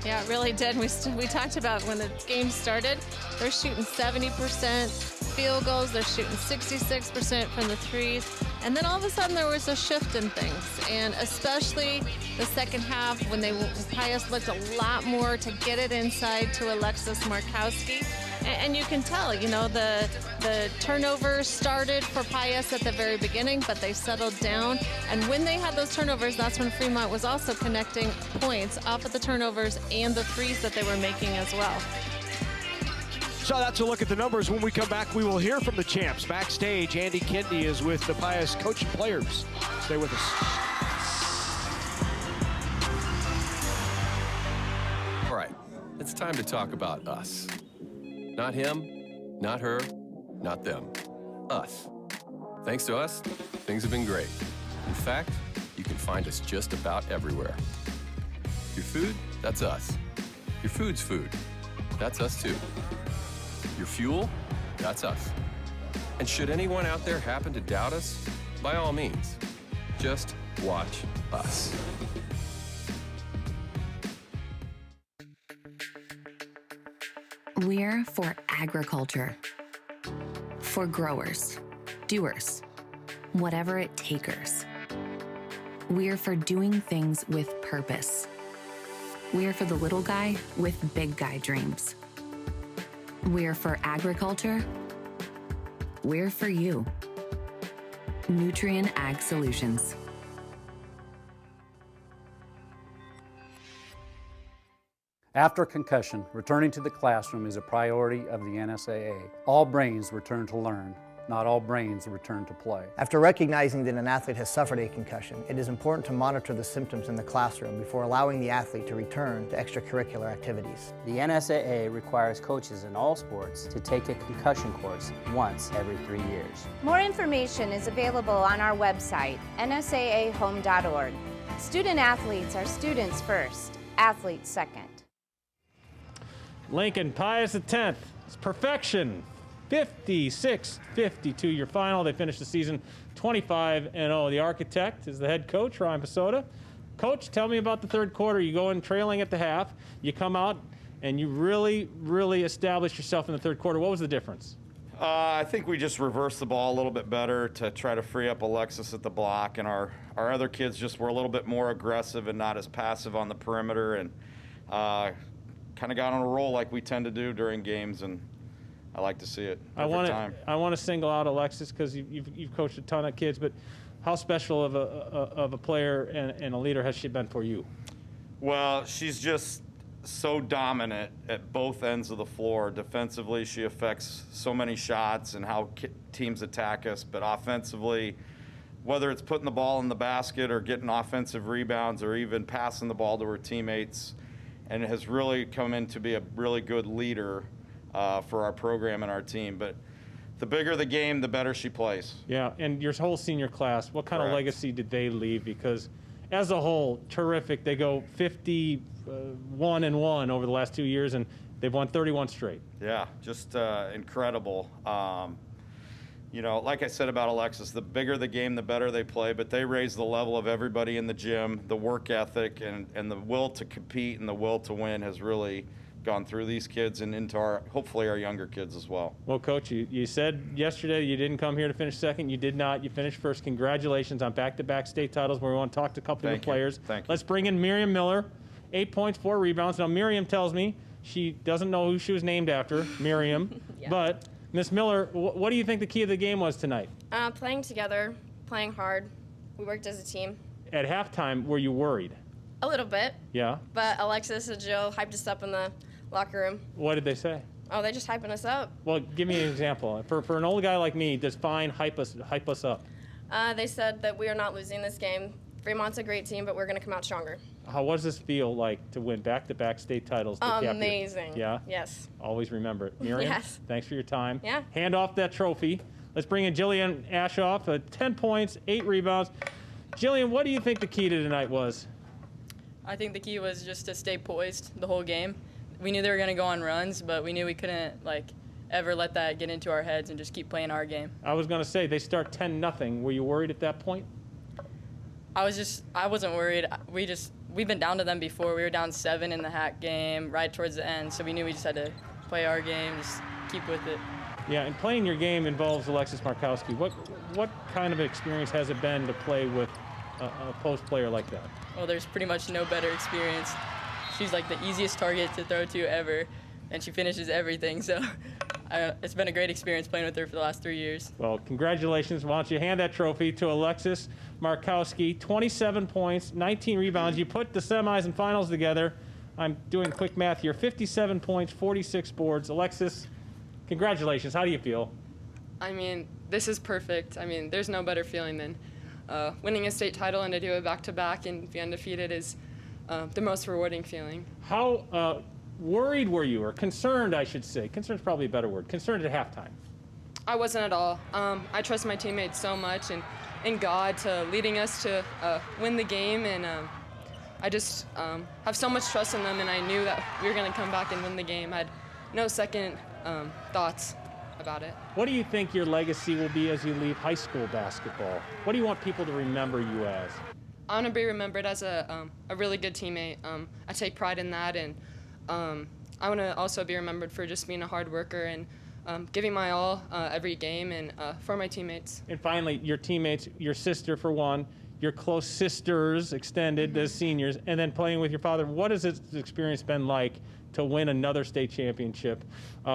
Yeah, it really did. We talked about when the game started, they're shooting 70% field goals. They're shooting 66% from the threes. And then all of a sudden there was a shift in things. And especially the second half when Pius looked a lot more to get it inside to Alexis Markowski. And you can tell, you know, the turnovers started for Pius at the very beginning, but they settled down. And when they had those turnovers, that's when Fremont was also connecting points off of the turnovers and the threes that they were making as well. So that's a look at the numbers. When we come back, we will hear from the champs. Backstage, Andy Kendi is with the Pius coach and players. Stay with us. All right, it's time to talk about us. Not him, not her, not them. Us. Thanks to us, things have been great. In fact, you can find us just about everywhere. Your food, that's us. Your food's food, that's us too. Your fuel, that's us. And should anyone out there happen to doubt us, by all means, just watch us. We're for agriculture. For growers, doers, whatever it takers. We're for doing things with purpose. We're for the little guy with big guy dreams. We're for agriculture. We're for you. Nutrien Ag Solutions. After concussion, returning to the classroom is a priority of the NSAA. All brains return to learn. Not all brains return to play. After recognizing that an athlete has suffered a concussion, it is important to monitor the symptoms in the classroom before allowing the athlete to return to extracurricular activities. The NSAA requires coaches in all sports to take a concussion course once every 3 years. More information is available on our website, nsaahome.org. Student athletes are students first, athletes second. Lincoln Pius X, it's perfection. 56-52 your final. They finished the season 25-0. The architect is the head coach, Ryan Pasoda. Coach, tell me about the third quarter. You go in trailing at the half. You come out and you really, really establish yourself in the third quarter. What was the difference? I think we just reversed the ball a little bit better to try to free up Alexis at the block, and our other kids just were a little bit more aggressive and not as passive on the perimeter, and kind of got on a roll like we tend to do during games, and I like to see it every time. I want to single out Alexis because you've coached a ton of kids, but how special of a player and a leader has she been for you? Well, she's just so dominant at both ends of the floor. Defensively, she affects so many shots and how teams attack us, but offensively, whether it's putting the ball in the basket or getting offensive rebounds or even passing the ball to her teammates, and it has really come in to be a really good leader for our program and our team. But the bigger the game, the better she plays. Yeah, and your whole senior class, what kind of legacy did they leave? Because as a whole, terrific. They go 51-1 over the last 2 years, and they've won 31 straight. Yeah, just incredible. you know, like I said about Alexis, the bigger the game, the better they play, but they raise the level of everybody in the gym. The work ethic and the will to compete and the will to win has really gone through these kids and into hopefully our younger kids as well. Well, Coach, you said yesterday you didn't come here to finish second. You did not. You finished first. Congratulations on back-to-back state titles. We want to talk to a couple of the players. Thank you. Let's bring in Miriam Miller, 8 points, 4 rebounds. Now, Miriam tells me she doesn't know who she was named after, Miriam. Yeah. But, Miss Miller, what do you think the key of the game was tonight? Playing together, playing hard. We worked as a team. At halftime, were you worried? A little bit. Yeah? But Alexis and Jill hyped us up in the locker room. What did they say? Oh, they're just hyping us up. Well, give me an example. For an old guy like me, define hype us up. They said that we are not losing this game. Fremont's a great team, but we're going to come out stronger. How does this feel like to win back-to-back state titles? To cap you? Amazing. Yeah? Yes. Always remember it. Miriam, Yes. thanks for your time. Yeah. Hand off that trophy. Let's bring in Jillian Ashoff, 10 points, 8 rebounds. Jillian, what do you think the key to tonight was? I think the key was just to stay poised the whole game. We knew they were going to go on runs, but we knew we couldn't ever let that get into our heads and just keep playing our game. I was going to say, they start 10-0. Were you worried at that point? I wasn't worried. We've been down to them before. We were down 7 in the hack game right towards the end, so we knew we just had to play our game, just keep with it. Yeah, and playing your game involves Alexis Markowski. What kind of experience has it been to play with a post player like that? Well, there's pretty much no better experience. She's like the easiest target to throw to ever, and she finishes everything, so it's been a great experience playing with her for the last 3 years. Well, congratulations. Why don't you hand that trophy to Alexis Markowski, 27 points, 19 rebounds. You put the semis and finals together. I'm doing quick math here. 57 points, 46 boards. Alexis, congratulations. How do you feel? I mean, this is perfect. I mean, there's no better feeling than winning a state title, and to do it back-to-back and be undefeated is the most rewarding feeling. How worried were you, or concerned, I should say? Concerned is probably a better word. Concerned at halftime. I wasn't at all. I trust my teammates so much and God to leading us to win the game, and I just have so much trust in them, and I knew that we were going to come back and win the game. I had no second thoughts about it. What do you think your legacy will be as you leave high school basketball? What do you want people to remember you as? I want to be remembered as a really good teammate. I take pride in that, and I want to also be remembered for just being a hard worker and giving my all every game and for my teammates. And finally, your teammates, your sister for one, your close sisters extended as seniors, and then playing with your father. What has this experience been like to win another state championship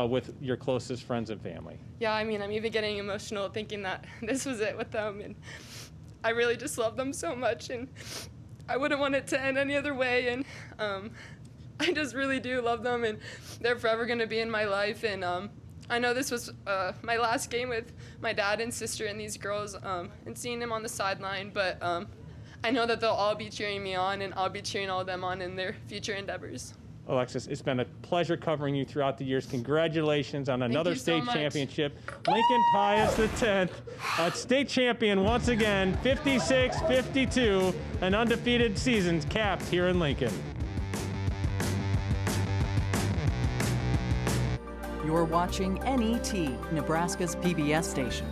with your closest friends and family? Yeah, I mean, I'm even getting emotional thinking that this was it with them, and I really just love them so much, and I wouldn't want it to end any other way, and I just really do love them, and they're forever going to be in my life, and I know this was my last game with my dad and sister and these girls, and seeing them on the sideline, but I know that they'll all be cheering me on, and I'll be cheering all of them on in their future endeavors. Alexis, it's been a pleasure covering you throughout the years. Congratulations on another state championship. Lincoln Pius X, state champion once again, 56-52, an undefeated season capped here in Lincoln. You're watching NET, Nebraska's PBS station.